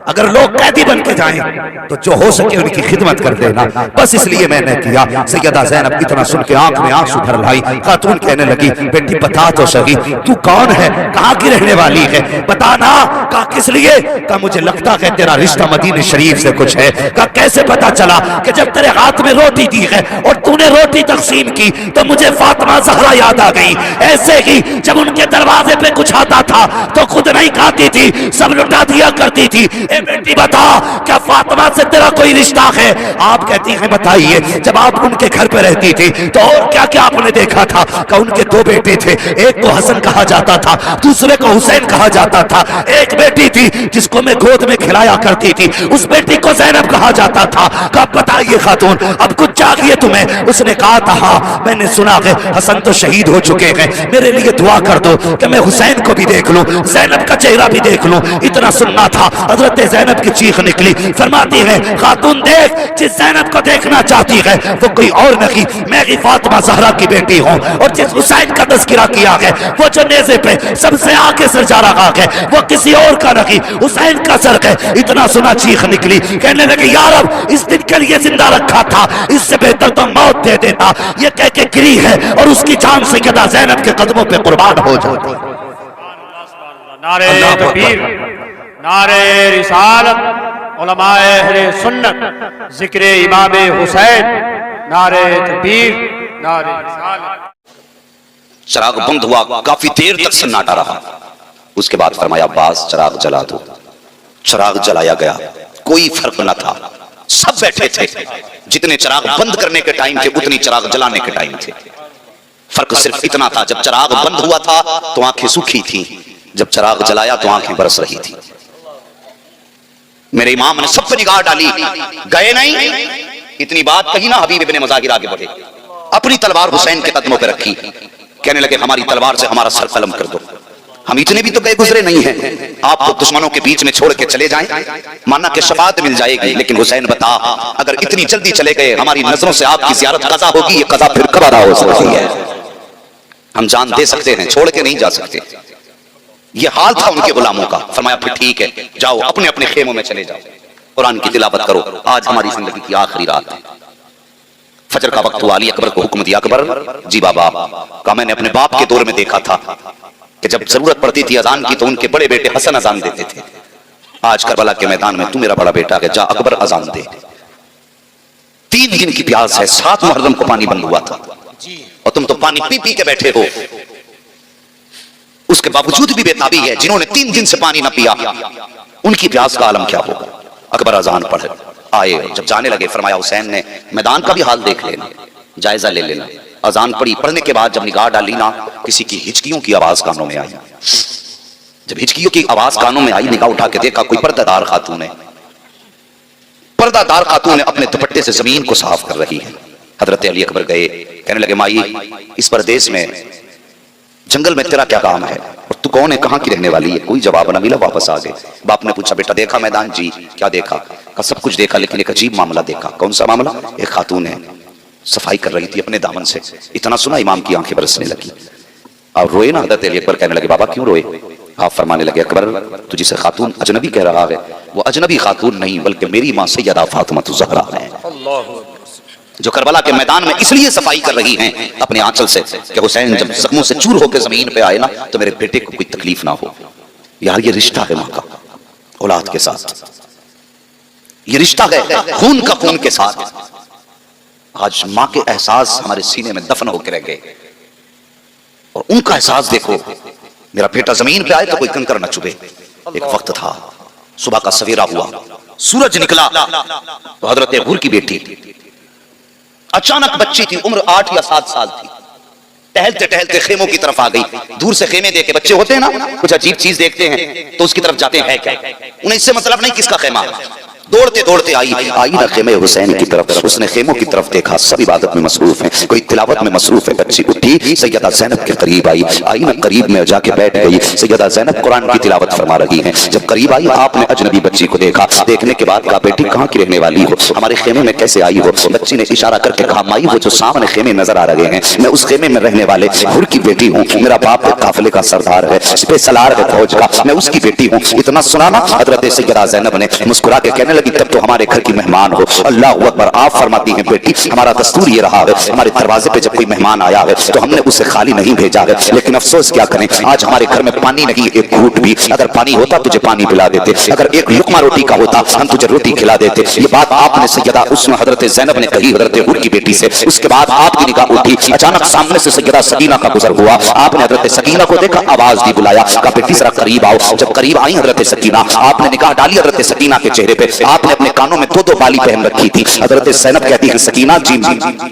अगर लोग कैदी बन के जाएं तो जो हो सके उनकी खिदमत कर देना। बस इसलिए मैंने किया। सैयदा ज़ैनब इतना सुन के आंख में आंसू भर लाई। खातून कहने लगी बेटी बता तो सही तू कौन है, कहाँ की रहने वाली है, बताना। कहा किस लिए? कहा मुझे लगता है तेरा रिश्ता मदीने शरीफ से कुछ है। कहा कैसे पता चला? कि जब तेरे हाथ में रोटी दी है और तूने रोटी तकसीम की तो मुझे फातिमा ज़हरा याद आ गई। ऐसे ही जब उनके दरवाजे पे कुछ आता था तो खुद नहीं खाती थी, सब लुटा दिया करती थी। ए बेटी बता क्या फातिमा से तेरा कोई रिश्ता है? आप कहती हैं बताइए। जब आप उनके घर पे रहती थी तो और क्या क्या आपने देखा था? कि उनके दो बेटे थे, एक को हसन कहा जाता था, दूसरे को हुसैन कहा जाता था। एक बेटी थी जिसको मैं गोद में खिलाया करती थी, उस बेटी को ज़ैनब कहा जाता था। कब बताइए खातून अब कुछ चाहिए तुम्हें? उसने कहा था हाँ मैंने सुना है हसन तो शहीद हो चुके हैं, मेरे लिए दुआ कर दो कि मैं हुसैन को भी देख लूं, ज़ैनब का चेहरा भी देख लूं। इतना सुनना था। हजरत ज़ैनब की चीख निकली। फरमाती है खातून देख जिस ज़ैनब को देखना चाहती है वो कोई और नहीं, मैं ही फातिमा ज़हरा की बेटी हूँ। और जिस हुसैन का तज़किरा किया है वो जो नेज़े पे सबसे आगे सर जा रहा है वो किसी और का नहीं, हुसैन का सर है। इतना सुना चीख निकली। कहने लगे यार अब इस दिन के लिए जिंदा रखा था, इससे बेहतर तो मौत दे देता। ये कह के गिरी है और उसकी जान सैयदा ज़ैनब के कदमों पे कुर्बान हो जाती। नारे तकबीर, नारे रिसालत, उलमाए अहले सुन्नत, जिक्र इमाम हुसैन, नारे तकबीर, नारे रिसालत। चिराग बंद हुआ, काफी देर तक सन्नाटा रहा। उसके बाद फरमाया अब्बास चिराग जला दो। चिराग जलाया गया, कोई फर्क न था, सब बैठे थे। जितने चिराग बंद करने के टाइम थे उतनी चिराग जलाने के टाइम थे। फर्क सिर्फ इतना था, जब चिराग बंद हुआ था तो आंखें सूखी थी, जब चिराग जलाया तो आंखें बरस रही थी। मेरे इमाम ने सब पे निगाह डाली, गए नहीं। इतनी बात कही ना, हबीब इब्ने मुज़ाहिर आगे बढ़े, अपनी तलवार हुसैन के कदमों पे रखी, कहने लगे हमारी तलवार से हमारा सर कलम कर दो। हम इतने भी तो गए गुजरे नहीं हैं, आप तो दुश्मनों के बीच में छोड़ के चले जाएं, माना कि शफाअत मिल जाएगी। लेकिन हुसैन बता अगर इतनी जल्दी चले गए हमारी नजरों से आपकी ज़ियारत कज़ा होगी, ये कज़ा फिर कब अदा हो सकती है? हम जान दे सकते हैं, छोड़ के नहीं जा सकते। ये हाल था उनके गुलामों का। फरमाया फिर ठीक है जाओ अपने अपने खेमों में चले जाओ, कुरान की तिलावत करो, आज हमारी जिंदगी की आखिरी रात है। फजर का वक्त हुआ, अली अकबर को हुक्म दिया। अकबर जी बाबा का मैंने अपने बाप के दौर में देखा था कि जब जरूरत पड़ती थी अजान की तो उनके बड़े बेटे हसन अजान देते थे। आज करबला के मैदान में तू मेरा बड़ा बेटा है, जा अकबर अजान दे। 3 दिन की प्यास है, 7 मुहर्रम को पानी बंद हुआ था और तुम तो पानी पी पी के बैठे हो। उसके बावजूद भी बेताबी है। जिन्होंने 3 दिन से पानी ना पिया उनकी प्यास का आलम क्या होगा। अकबर अजान पढ़े आए, जब जाने लगे फरमाया हुसैन ने मैदान का भी हाल देख लेना, जायजा ले लेना। अजान पढ़ी, पढ़ने के बाद जब निगाह डाली ना, किसी की हिचकियों की आवाज कानों में आई। जब हिचकियों की आवाज कानों में आई, निगाह उठा के देखा कोई पर्दादार खातून है। पर्दादार खातून अपने दुपट्टे से जमीन को साफ कर रही है। हजरत अली अकबर गए, कहने लगे माई इस परदेश में जंगल में तेरा क्या काम है और तू कौन है, कहां की रहने वाली है। कोई जवाब न मिला, वापस आ गए। बाप ने पूछा बेटा देखा मैदान? जी। क्या देखा? कहा सब कुछ देखा, लेकिन एक अजीब मामला देखा। कौन सा मामला? एक खातून है, सफाई कर रही थी अपने दामन से। इतना सुना इमाम की आंखें बरसने लगी और रोए ना। हजरत अली अकबर कहने लगे बाबा क्यों रोए? आप फरमाने लगे अकबर तू जिसे खातून अजनबी कह रहा है वो अजनबी खातून नहीं बल्कि मेरी मां सैयदा फातिमा ज़हरा है, जो करबला के मैदान में इसलिए सफाई कर रही हैं अपने आंचल से कि हुसैन जब जख्मों से चूर होकर जमीन पे आए ना तो मेरे बेटे को कोई तकलीफ ना हो। यार ये रिश्ता है मां का औलाद के साथ, ये रिश्ता है खून का खून के साथ। आज मां के एहसास हमारे सीने में दफन होकर रह गए और उनका एहसास देखो, मेरा बेटा जमीन पे आए तो कोई कंकर न चुभे। एक वक्त था, सुबह का सवेरा हुआ, सूरज निकला तो हजरत हुर की बेटी अचानक, बच्ची थी, उम्र 8 या 7 साल थी, टहलते टहलते खेमों की तरफ आ गई। दूर से खेमे देखे, बच्चे होते हैं ना कुछ अजीब चीज देखते हैं तो उसकी तरफ जाते हैं, है क्या, उन्हें इससे मतलब नहीं किसका खेमा। दौड़ते दौड़ते आई ना खेमे हुसैन की तरफ। उसने खेमों की तरफ देखा, सब इबादत में मसरूफ हैं, कोई तिलावत में मसरूफ है। बच्ची उठी, सैयदा ज़ैनब के करीब आई ना करीब में जाके बैठ गई। सैयदा ज़ैनब कुरान की तिलावत फरमा रही हैं। जब करीब आई आपने अजनबी बच्ची को देखा। देखने के बाद कहा बेटी कहाँ की रहने वाली हो, हमारे खेमे में कैसे आई हो? बच्ची ने इशारा करके कहा माई वो जो सामने खेमे नजर आ रहे हैं मैं उस खेमे में रहने वाले हुर की बेटी हूँ। मेरा बाप एक काफिले का सरदार है, सलार है फौज का, मैं उसकी बेटी हूँ। इतना सुना ना हजरत सैयदा ज़ैनब ने मुस्कुरा के कहने लगी तब तो हमारे घर की मेहमान हो। अल्लाह अकबर। आप फरमाती हैं बेटी हमारा दस्तूर ये रहा है, हमारे दरवाजे पे जब कोई मेहमान आया है तो हमने उसे खाली नहीं भेजा है, लेकिन अफसोस क्या करें आज हमारे घर में पानी नहीं, एक घूंट भी। अगर पानी होता तुझे पानी पिला देते, अगर एक लुकमा रोटी का होता हम तुझे रोटी खिला देते। ये बात आपने सैयदा उसमें हजरत ज़ैनब ने कही हजरत हुर की बेटी से। उसके बाद आपकी निगाह उठी, अचानक सामने से सैयदा सकीना का गुजर हुआ। आपने हजरत सकीना को देखा, आवाज दी, बुलाया, कहा बेटी जरा करीब आओ। जब करीब आई हजरत सकीना, आपने निगाह डाली हजरत सकीना के चेहरे पे। आपने अपने कानों में 2-2 बाली पहन रखी थी। हजरत ज़ैनब कहती है सकीना जी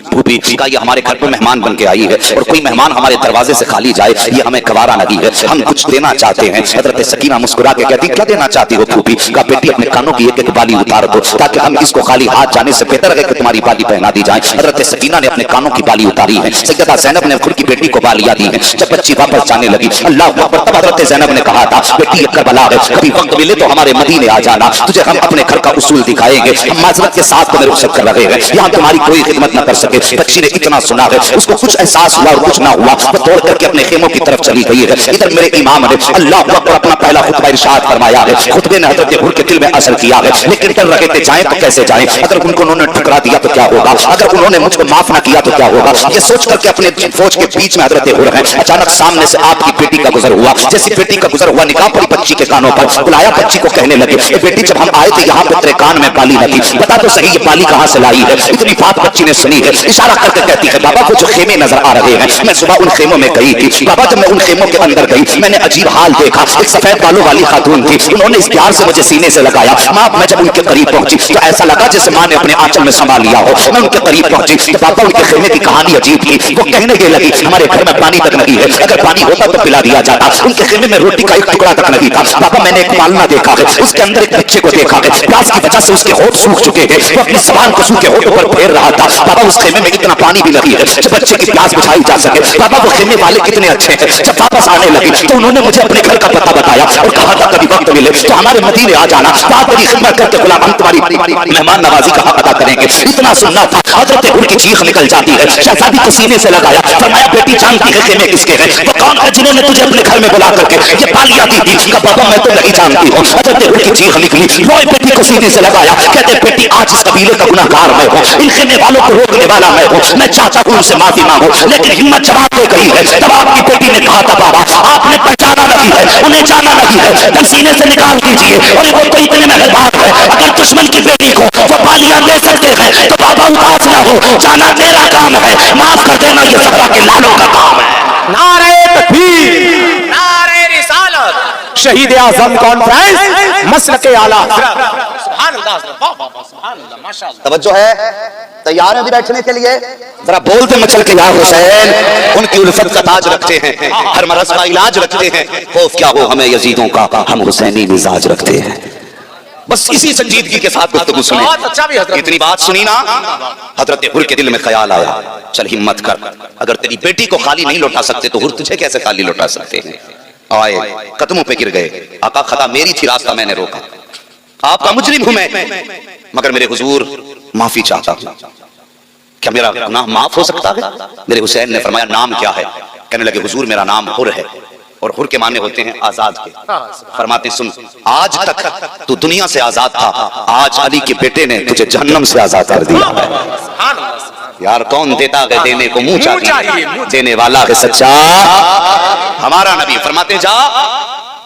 भूपी का ये हमारे घर पे मेहमान बन के आई है और कोई मेहमान हमारे दरवाजे से खाली जाए ये हमें गवारा नहीं है, हम कुछ देना चाहते हैं। हजरत सकीना मुस्कुरा के कहती क्या देना चाहती हो भूपी? का बेटी अपने कानों की एक बाली उतार दो ताकि हम इसको खाली हाथ जाने से बेहतर है कि तुम्हारी बाली पहना दी जाए। हजरत सकीना ने अपने कानों की बाली उतारी है, सैयदा ज़ैनब ने खुद की बेटी को बालियां दी है। जब बच्ची वापस जाने लगी अल्लाह अकबर, तब हजरत ज़ैनब ने कहा था बेटी ये करबला है, कभी वक्त मिले तो हमारे मदीने आ जाना, तुझे हम अपने घर का उसूल दिखाएंगे। हम माजरत के साथ तुम्हें रुखसत कर रहे हैं, यहाँ तुम्हारी कोई खिदमत न कर सके। बच्ची ने इतना सुना है, उसको कुछ एहसास हुआ और कुछ ना हुआ, वो दौड़ करके अपने खेमों की तरफ चली गई है। इधर मेरे इमाम ने अल्लाह अकबर अपना पहला खुतबा इरशाद फरमाया है। खुतबे ने हजरत हुर के दिल में असर किया है, लेकिन डर रहे थे जाएं तो कैसे जाएं, अगर उनको उन्होंने ठुकरा दिया तो क्या होगा, अगर उन्होंने मुझको माफ ना किया तो क्या होगा। ये सोच करके अपने फौज के बीच में हजरत हुर है। अचानक सामने से आपकी बेटी का गुजर हुआ, जैसी बेटी का गुजर हुआ निकाह पड़ी बच्ची के कानों पर, बुलाया बच्ची को, कहने लगे बेटी जब हम आए थे यहाँ पे तेरे कान में बाली लगी, बता तो सही ये बाली कहां से लाई है। इतनी बात बच्ची ने सुनी है, इशारा करके कहती है बाबा वो जो खेमे नजर आ रहे हैं मैं सुबह उन खेमों में गई थी बाबा, जब मैं उन खेमों के अंदर गई मैंने अजीब हाल देखा। एक सफेद बालों वाली खातून थी, उन्होंने इस प्यार से मुझे सीने से लगाया। माँ मैं जब उनके करीब पहुंची तो ऐसा लगा जैसे माँ ने अपने आंचल में संभाल लिया हो। मैं उनके करीब पहुंची तो पापा उनके खेमे की कहानी अजीब थी। वो कहने के लगी हमारे घर में पानी तक नहीं है, अगर पानी होता तो पिला दिया जाता। उनके खेमे में रोटी का एक टुकड़ा तक नहीं था। पापा मैंने एक पालना देखा है, उसके अंदर एक बच्चे को देखा है, प्यास की वजह से उसके होठ सूख चुके थे, वो अपनी जबान को सूखे होठों पर फेर रहा था। पापा उस खेमे में इतना पानी भी नहीं है जब बच्चे की प्यास बुझाई जा सके। पापा वो खेमे वाले कितने अच्छे हैं, जब वापस आने लगी तो उन्होंने मुझे अपने घर का पता बताया और कहा था कभी वक्त मिले तो हमारे मदीने आ जाना, बात तेरी खिदमत करके गुलाम हम तुम्हारी मेहमान नवाजी का हक अदा करेंगे। इतना सुनना था हजरत हुर की चीख निकल जाती है। शहजादी को सीने से लगाया, फरमाया बेटी जानती है खेमे किसके हैं, वो कौन है जिन्होंने तुझे अपने घर में बुला करके ये बालियां दी थी? बाबा मैं तो नहीं जानती हूँ। हजरत हुर की चीख निकली, रोए बेटी को सीने से लगाया, कहते बेटी आज इस कबीले का गुनाहगार मैं हूँ, इन खेमे वालों को रोकने वाला मैं हूँ, मैं चाहता हूँ उनसे माफी मांगो। लेकिन हिम्मत जवाब दे गई है। तब आपकी बेटी ने कहा था बाबा आपने पहचाना नहीं है, उन्हें जाना नहीं है, तब सीने से निकाल दीजिए। और वो तो इतने मेहरबान है, अगर दुश्मन की बेटी को वो बालियां दे सकते हैं तो बाबा उदास ना हो, जाना तेरा काम है, माफ कर देना ये सहरा के लालों का काम है। नारे तकबीर, नारे रिसालत, शहीद आजम कॉन्फ्रेंस, मसलके आला। सुभान अल्लाह, सुभान अल्लाह, माशाअल्लाह। तवज्जो है, तैयार है अभी बैठने के लिए? जरा बोलते मचल के या हुसैन। उनकी उल्फत का ताज रखते हैं, हर मरज का इलाज रखते हैं, खौफ क्या हो हमें यजीदों का, हम हुसैनी मिजाज रखते हैं। बस इसी संजीदगी के साथ गुफ्तगू सुनी। बहुत अच्छा भी हजरत। इतनी बात सुनी ना, हजरत हुर के दिल में ख्याल आया, चल हिम्मत कर, अगर तेरी बेटी को खाली नहीं लौटा सकते तो हुर तुझे कैसे खाली लौटा सकते हैं। आए कदमों पे गिर गए, आका खता मेरी थी, रास्ता मैंने रोका, आपका मुजरिम हूं मैं, मगर मेरे हुजूर माफी चाहता हूं, क्या मेरा गुनाह माफ हो सकता है? मेरे हुसैन ने फरमाया नाम क्या है? कहने लगे हुजूर मेरा नाम हुर है, और हुर के माने होते हैं आजाद के। फरमाते सुन, आज तक तू दुनिया से आजाद था, आज अली के बेटे ने तुझे जहन्नम से आजाद कर दिया। यार कौन देता है देने को मुंह चाहिए, देने वाला है सच्चा हमारा नबी। फरमाते जा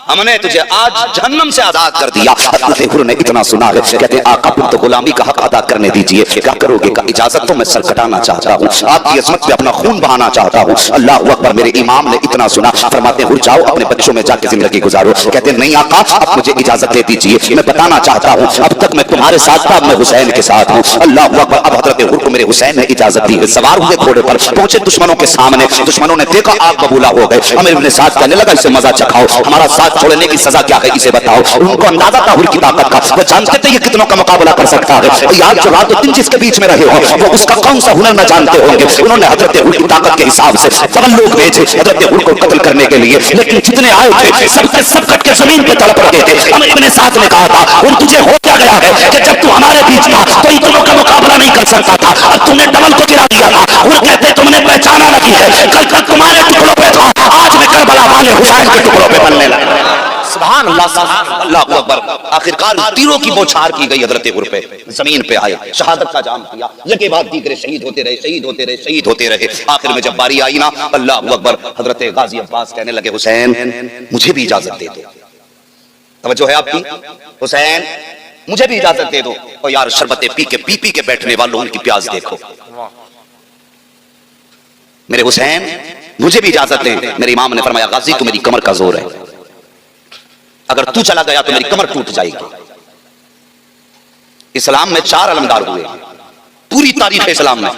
हमने तुझे आज जहन्नम से आजाद कर दिया। हज़रत हुर ने इतना सुना है, कहते आका पुर तो गुलामी का हक अदा करने दीजिए, क्या करोगे? का इजाजत तो मैं सर कटाना चाहता हूँ, आपकी अजमत पे अपना खून बहाना चाहता हूँ। अल्लाह अकबर। मेरे इमाम ने इतना सुना, फरमाते हुर जाओ अपने बच्चों में जाके जिंदगी गुजारो। कहते नहीं आका अब मुझे इजाजत दे दीजिए, मैं बताना चाहता हूँ अब तक मैं तुम्हारे साथ था, मैं हुसैन के साथ हूँ। अल्लाह अकबर। अब हज़रत हुर को मेरे हुसैन ने इजाजत दी है, सवार हुए घोड़े पर, पहुंचे दुश्मनों के सामने, दुश्मनों ने देखा आग बबूला हो गए। अमीर इब्न साद कहने लगा इसे मजा चखाओ, हमारा साथ छोड़ने की सजा क्या है इसे बताओ। उनको अंदाजा था हुर की ताकत का, वो जानते थे ये कितनों का मुकाबला कर सकता है। यार जो रात दिन जिसके बीच में रहे हो वो उसका कौन सा हुनर न जानते होंगे। उन्होंने हजरत हुर की ताकत के हिसाब से सब लोग भेजे हजरत हुर को कत्ल करने के लिए, लेकिन जितने आए थे सबके सब कट के जमीन पे तड़प रहे थे। अमीर इब्न साद ने कहा था उन तुझे हो क्या गया है कि जब तू हमारे बीच था तो इतनों का मुकाबला नहीं कर सकता था, अब तूने डबल को गिरा दिया था। हुर कहते तुमने पहचाना नहीं है, कल तक तुम्हारे टुकड़ों पे था, आज मैं करबला वाले हुसैन के टुकड़ों पे बनने लगा। सुभान अल्लाह, अल्लाह अकबर। आखिरकार तीरों की बौछार की गई, हजरत हुर पे जमीन पे आए, शहादत का जाम किया, यके बाद दीगरे शहीद होते रहे, शहीद होते रहे, शहीद होते रहे। आखिर में जब बारी आई ना, अल्लाह अकबर, हजरत गाजी अब्बास कहने लगे हुसैन मुझे भी इजाजत दे दो। तवज्जो है आपकी? हुसैन मुझे भी इजाजत दे दो। और यार शरबते पी के बैठने वालों उनकी प्यास देखो। मेरे हुसैन मुझे भी इजाजत दे। मेरे इमाम ने फरमाया गाजी तू मेरी कमर का जोर है, अगर तू चला गया तो मेरी कमर टूट जाएगी। इस्लाम में 4 अलमदार हुए, पूरी तारीख इस्लाम में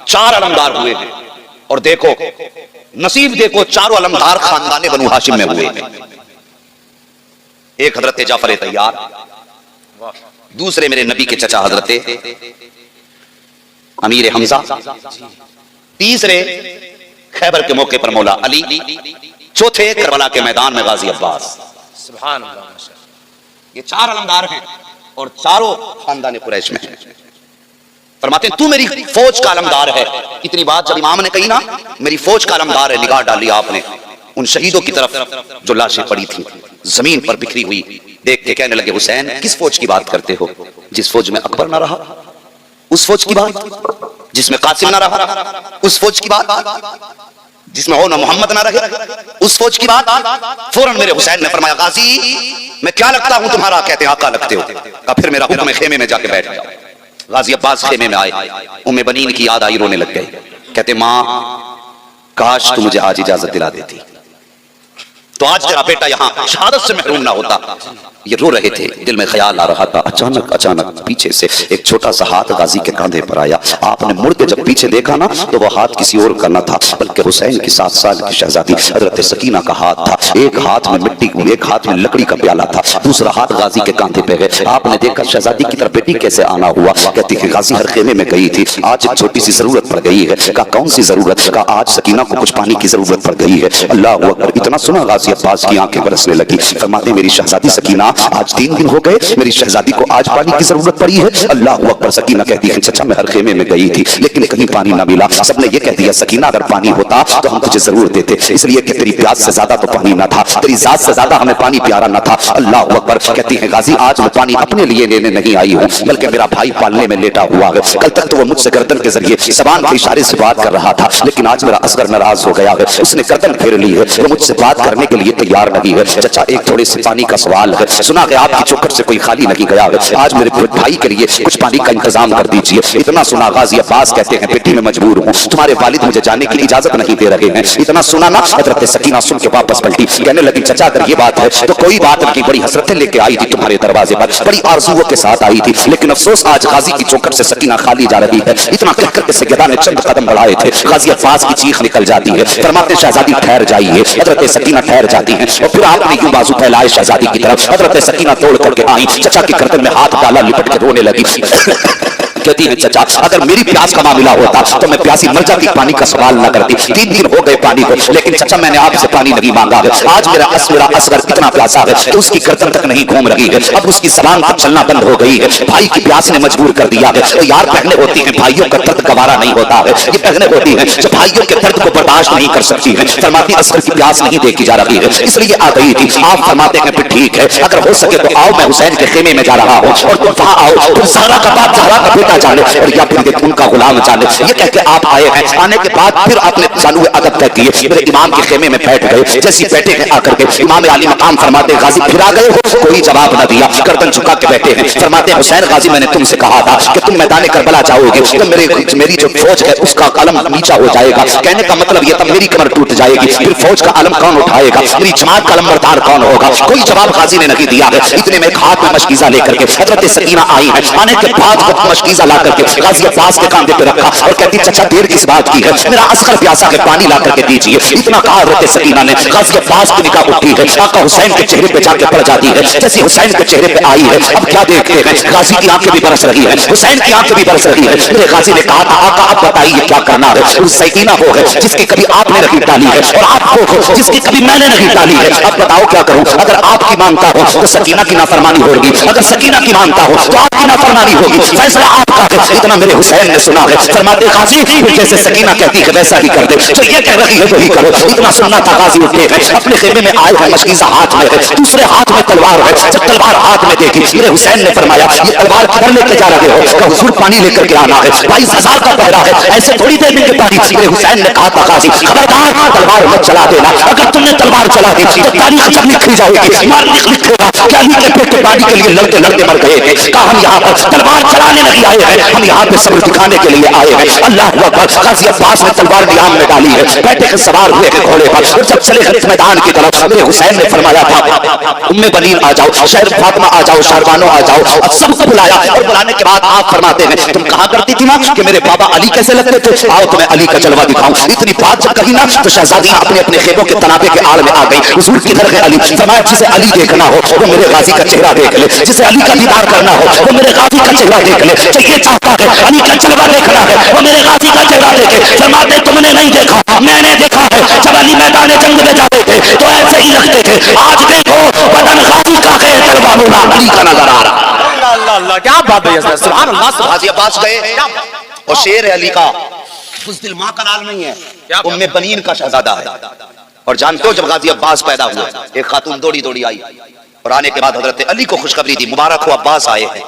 4 अलमदार हुए हैं। और देखो नसीब देखो, चारों अलमदार खानदान बनु हाशिम में हुए हैं। एक हजरत जाफर तैयार, दूसरे मेरे नबी के चचा हजरत अमीर हमजा, तीसरे खैबर के मौके पर मौला अली, चौथे करबला के मैदान में गाजी अब्बास। सुभान अल्लाह। ये 4 अलमदार हैं और चारों खानदान कुरैश में हैं। फरमाते हैं तू मेरी फौज का अलमदार है। इतनी बात जब इमाम ने कही ना मेरी फौज का अलमदार है, निगाह डाली आपने उन शहीदों की तरफ जो लाशें पड़ी थी जमीन पर बिखरी हुई, देख के कहने लगे हुसैन किस फौज की बात करते हो? जिस फौज में अकबर ना रहा उस फौज की बात, जिसमें कासिम ना रहा उस फौज की बात, जिसमें हो ना मोहम्मद ना रहे उस फौज की बात। फौरन मेरे हुसैन ने फरमाया गाजी मैं क्या लगता हूं तुम्हारा? कहते हैं आका लगते हो। कहा फिर मेरा हुक्म है खेमे में जाके बैठ जाओ। गाजी अब्बास खेमे में आए, उम्मे बनीन की याद आई, रोने लग गए। कहते मां काश तू मुझे आज इजाजत दिला देती तो आज तेरा बेटा यहाँ शहादत से महरूम ना होता। ये रो रहे थे, दिल में ख्याल आ रहा था। अचानक पीछे से एक छोटा सा हाथ गाजी के कंधे पर आया। आपने मुड़ के जब पीछे देखा ना तो वो हाथ किसी और का न था बल्कि हुसैन की 7 साल की शहजादी हजरत सकीना का हाथ था। एक हाथ में मिट्टी, एक हाथ में लकड़ी का प्याला था, दूसरा हाथ गाजी के कंधे पे है। आपने देखा शहजादी की तरफ बेटी कैसे आना हुआ। कहती है गाजी हर खेमे में गई थी, आज एक छोटी सी जरूरत पड़ गई है। कहा कौन सी जरूरत? कहा आज सकीना को कुछ पानी की जरूरत पड़ गई है। अल्लाह अकबर। इतना सुना गाजी गाजी अब्बास की आंखें बरसने लगी। फरमाते मेरी शहजादी सकीना, आज 3 दिन हो गए, मेरी शहजादी को आज पानी की जरूरत पड़ी है। अल्लाह अकबर। सकीना कहती है चचा मैं हर खेमे में गई थी लेकिन कहीं पानी ना मिला। सबने ये कह दिया सकीना अगर पानी होता तो हम तुझे जरूर देते, इसलिए कि तेरी प्यास से ज्यादा तो पानी ना था, तेरी जात से ज्यादा हमें पानी प्यारा ना था। अल्लाह अकबर। कहती है गाजी आज मैं पानी अपने लिए लेने नहीं आई हूँ बल्कि मेरा भाई पालने में लेटा हुआ है। कल तक तो वो मुझसे गर्दन के जरिए ज़बान के इशारे से बात कर रहा था लेकिन आज मेरा असगर नाराज हो गया है, उसने गर्दन फेर ली है, वो मुझसे बात करने के लिए तैयार नहीं है। चचा एक थोड़े से पानी का सवाल है, सुना है आपकी चौखट से कोई खाली नहीं गया है, आज मेरे भाई के लिए कुछ पानी का इंतजाम कर दीजिए। इतना सुना गाजी अब्बास कहते हैं बेटी मैं मजबूर हूँ, तुम्हारे वालिद मुझे जाने की इजाजत नहीं दे रहे हैं। इतना सुना ना हजरत सकीना सुन के वापस पलटी, कहने लगी चचा अगर ये बात है तो कोई बात नहीं, बड़ी हसरतें लेके आई थी तुम्हारे दरवाजे पर, बड़ी आरज़ुओं के साथ आई थी, लेकिन अफसोस आज गाजी की चौखट से सकीना खाली जा रही है। इतना कहकर के सैयदा ने चंद कदम बढ़ाए थे, गाजी अब्बास की चीख निकल जाती है। फरमाते शहजादी ठहर जाइए। हजरत सकीना ठहर जाती हैं और फिर आपने यूं बाजू फैलाए शहजादी की तरफ। हजरत सकीना तोड़ करके आई, चचा की गर्दन में हाथ डाला, लिपट के रोने लगी। कहती है चचा अगर मेरी प्यास का मामला होता तो मैं प्यासी मर जाती, पानी का सवाल न करती। 3 दिन हो गए पानी को, लेकिन चचा मैंने आपसे पानी नहीं मांगा है। आज मेरा असगर इतना प्यासा है कि उसकी गर्दन तक नहीं घूम रही है, अब उसकी जबान तक चलना बंद हो गई है। भाई की प्यास ने मजबूर कर दिया है। तो यार बहनें होती हैं, भाइयों का दर्द गवारा नहीं होता है, ये बहनें होती हैं जो भाइयों के दर्द को बर्दाश्त नहीं कर सकती है। फरमाती असगर की प्यास नहीं देखी जा रही है इसलिए आ गई थी। आप फरमाते हैं फिर ठीक है, अगर हो सके तो आओ, मैं हुसैन के खेमे में जा रहा हूँ और तुम वहां आओ, तुम ज़हरा का बाप ज़हरा का बेटा जाने और या फिर उनका गुलाम जाने। ये कह के आप आए हैं, आने के बाद फिर आपने जानू अदब तय किए, मेरे इमाम के खेमे में बैठ गए। जैसे बैठे हैं आकर के इमाम आली मकाम फरमाते गाजी फिर आ गए हो, कोई जवाब न दिया, गर्दन झुका के बैठे हैं। फरमाते हुसैन गाजी मैंने तुमसे कहा था कि तुम मैदान करबला जाओगे तो मेरी जो फौज है उसका कलम नीचा हो जाएगा। कहने का मतलब ये तब मेरी कमर टूट जाएगी, फिर फौज का अलम कौन उठाएगा, मेरी जमात का अलमबरदार कौन होगा। कोई जवाब गाजी ने नहीं दिया है। इतने में हाथ में मशकीजा लेकर के हजरत सकीना आई है। आने के बाद मशकीजा ला करके गाजी अब्बास के कांधे पे रखा और कहती चचा देर किस बात की है, मेरा असगर प्यासा है, पानी ला करके दीजिए। इतना कहा हजरत सकीना ने गाजी अब्बास की निगाह उठी है, आका हुसैन के चेहरे पे जाके पड़ जाती है। जैसे हुसैन के चेहरे पे आई है, अब क्या देखते हैं, गाजी की आंखें भी बरस रही है, हुसैन की आंखें भी बरस रही है। मेरे गाजी ने कहा था आका अब बताइए क्या करना है। उस सकीना वो है जिसकी कभी आपने नहीं डाली है और आप वो हो जिसकी कभी मैंने नहीं डाली है। अब बताओ क्या करूं, अगर आपकी मानता हो तो सकीना की नाफरमानी होगी, अगर सकीना की मानता हो तो आपकी नाफरमानी होगी, फैसला आपका है। इतना मेरे हुसैन ने सुना है। फरमाते गाजी जैसे सकीना कहती है वैसा ही कर दे, तो ये कह रही है वही करो। इतना सुनना था गाजी उठे हैं, अपने खेमे में आए हैं, मशकीज़ा हाथ में है, दूसरे हाथ में तलवार है। जब तलवार हाथ में देखी मेरे हुसैन ने फरमाया ये तलवार किधर लेके जा रहे हो, तो हुजूर पानी लेकर के आना है, 22,000 का पहरा है, ऐसे थोड़ी देर में पानी। मेरे हुसैन ने कहा था गाजी खबरदार तलवार मत चला देना, अगर तुमने तलवार चला दी तो तारीख जब लिखी जाएगी, मालिक लिखेगा क्या के पेट पानी के लिए लड़ते लड़ते मर गए थे। कहा हम यहाँ पर तलवार चलाने नहीं आए हैं, हम यहाँ पे सब्र दिखाने के लिए आए हैं। अल्लाह अकबर। गाजी अब्बास ने तलवार नियाम में डाली है, बैठे के सवार हुए के घोड़े पर और जब चले गए मैदान की तरफ मेरे हुसैन ने फरमाया था उम्मे बनीन आ जाओ, शहर फातिमा आ जाओ, शारबानो आ जाओ, अब सबको बुलाया और बुलाने के बाद आप फरमाते हैं तुम कहा करती थी ना कि मेरे बाबा अली कैसे लगते थे, आओ तुम्हें अली का जलवा दिखाऊं। इतनी बात जब कही ना तो शहजादी अपने अपने खेबों के तनाबे के आड़ में आ गई। हुजूर किधर है अली? फरमाया जिसे अली देखना हो वो मेरे गाजी का चेहरा देख ले, जिसे अली का दीदार करना हो वो मेरे गाजी का चेहरा देख ले, जो ये चाहता है अली का जलवा देखना है वो मेरे गाजी का चेहरा देखे। फरमाते तुमने नहीं देखा, मैंने देखा है। जब अली मैदान जंग में जाते थे तो ऐसे ही लगते थे, आज देखो बदन गाजी का है, तलवार अली का नजर आ रहा। अल्लाह क्या बात है, सुभान अल्लाह। गाजी अब्बास गए और शेर है अली का, बुज़दिल मां का नाम नहीं है, उम्मे बनीन का शहजादा है। और जानते हो जब गाजी अब्बास पैदा हुआ एक खातून दौड़ी दौड़ी आई और आने के बाद हजरत अली को खुशखबरी दी, मुबारक हो अब्बास आए हैं।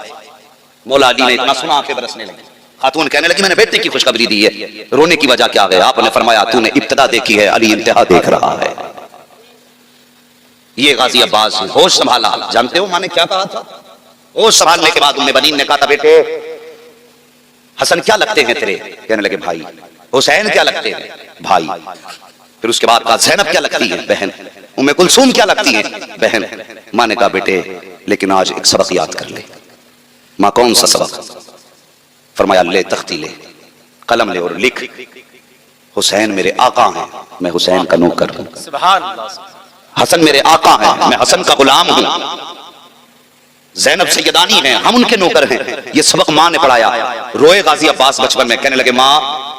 मौला अली ने इतना सुना आंखें बरसने लगी। खातून कहने लगी मैंने बेटे की खुशखबरी दी है, रोने की वजह क्या है? आपने फरमाया तूने इब्तिदा देखी है, अली इंतहा देख रहा है। ये गाजी अब्बास होश संभाला। जानते हो माने क्या कहा था? होश संभालने के बाद उम्मे बनीन ने कहा था बेटे हसन क्या लगते हैं तेरे? कहने लगे भाई। हुसैन क्या लगते हैं? भाई। फिर उसके बाद कहा ज़ैनब क्या लगती है? बहन। उम्मे कुलसूम क्या लगती है? बहन। माँ ने कहा बेटे लेकिन आज एक सबक याद कर ले। माँ कौन सा सबक? फरमाया ले तख्ती ले, कलम ले और लिख, हुसैन मेरे आका हैं, मैं हुसैन का नौकर हूं। सुभान अल्लाह। हसन मेरे आका हैं, मैं हसन का गुलाम हूं। ज़ैनब सैयदानी हैं, हम उनके नौकर हैं। ये सबक माँ ने पढ़ाया। रोए गाजी अब्बास बचपन में, कहने लगे माँ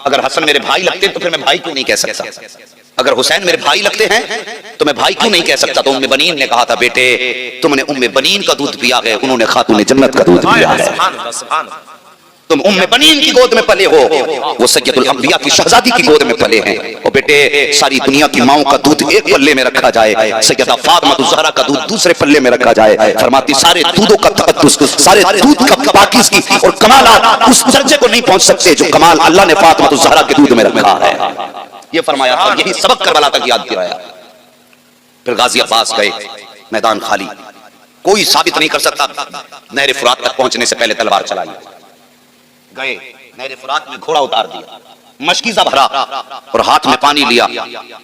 अगर हसन मेरे भाई लगते तो फिर मैं भाई क्यों नहीं कह सकता? अगर हुसैन मेरे भाई लगते हैं तो मैं भाई क्यों नहीं कह सकता? तो उम्मे बनीन ने कहा था, बेटे तुमने उम्मे बनीन का दूध पिया है, उन्होंने खातून जन्नत का दूध पिया है। तुम उम्मे बनीन की गोद में पले हो, वो सैयदुल अंबिया की शहजादी की गोद में पले हैं। और बेटे सारी दुनिया की माओं का दूध एक पल्ले में रखा जाए, सैयदा फातिमा ज़हरा का दूध दूसरे पल्ले में रखा जाए। फरमाती सारे दूधों का तकद्दुस, सारे दूध का पाकीज़गी और कमालात उस दर्जे को नहीं पहुंच सकते जो कमाल अल्लाह ने फातिमा ज़हरा के दूध में रखा है। ये फरमाया था, यही सबक करबला तक याद दिलाया। फिर गाजी अब्बास गए, मैदान खाली, कोई साबित नहीं कर सकता नहर फुरात तक पहुंचने से पहले तलवार चलाई। गए नहर फुरात में घोड़ा उतार दिया, मशकीज़ा भरा और हाथ में पानी लिया,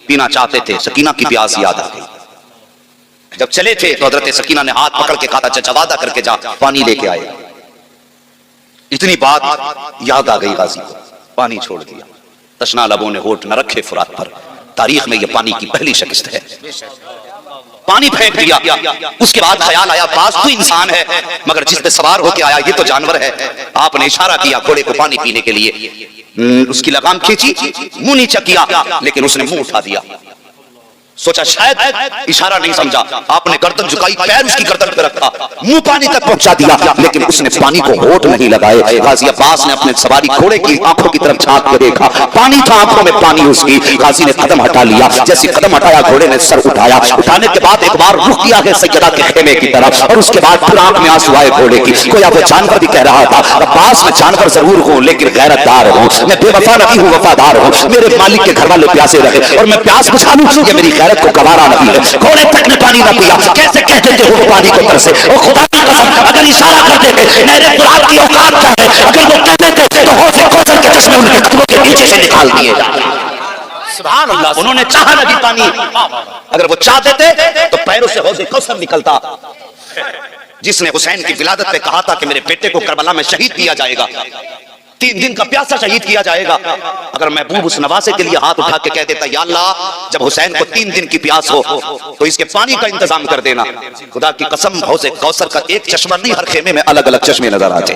पीना चाहते थे। सकीना की प्यास याद आ गई। जब चले थे तो हजरत सकीना ने हाथ पकड़ के कहा था, चचा वादा करके जा पानी लेके आए। इतनी बात याद आ गई गाजी को, पानी छोड़ दिया। तशना लबों ने होठ न रखे फुरात पर, तारीख में यह पानी की पहली शिकस्त है। पानी फेंक दिया। उसके बाद ख्याल आया पास तो इंसान है मगर जिस पे सवार होके आया ये तो जानवर है। आपने इशारा किया घोड़े को पानी पीने के लिए, उसकी लगाम खींची, मुंह नीचा किया, लेकिन उसने मुंह उठा दिया। सोचा शायद इशारा नहीं समझा, आपने गर्दन झुकाई, पैर उसकी गर्दन पे रखा, मुंह पानी तक पहुंचा दिया, लेकिन उसने पानी को होठ नहीं लगाए। गाजी अब्बास ने अपने सवारी घोड़े की आंखों की तरफ झांक कर देखा, पानी था आंखों में, पानी उसकी। गाजी ने कदम हटा लिया, जैसे कदम हटाया घोड़े ने सर उठाया, उठाने के बाद एक बार रुख किया है सैयदा के खेमे की तरफ, और उसके बाद फिर आंख में आंसू आए घोड़े की। कोई वो जानवर भी कह रहा था, अब्बास मैं जानवर जरूर हूँ लेकिन गैरतदार हूँ, मैं बेवफा नहीं हूँ, वफादार हूँ। मेरे मालिक के घर वाले प्यासे रहे और मैं प्यास बुझा लूं, ये मेरी गैरत को गवारा नहीं है। घोड़े तक ने पानी ना पिया, कैसे कह देते हो वो पानी को तरसे? ओ खुदा की कसम, अगर इशारा कर देते मेरे फुरात की औकात क्या है, अगर वो कह देते तो हौज़ कौसर के चश्मे उनके कदमों के नीचे से निकाल दिए जाते। सुभान अल्लाह। उन्होंने चाहा नहीं पानी, अगर वो चाह देते तो पैरों से हौज़ कौसर निकलता। जिसने हुसैन की विलादत पे कहा था कि मेरे बेटे को करबला में शहीद किया जाएगा, 3 दिन का प्यासा शहीद किया जाएगा, अगर महबूब उस नवासे के लिए हाथ उठा के कह देता, या अल्लाह जब हुसैन को 3 दिन की प्यास हो तो इसके पानी का इंतजाम कर देना, खुदा की कसम हौज़े कौसर का एक चश्मा नहीं, हर खेमे में अलग अलग चश्मे नजर आते।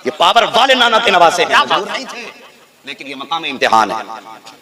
ये पावर वाले नाना के नवासे हैं, लेकिन ये मकाम इम्तिहान है,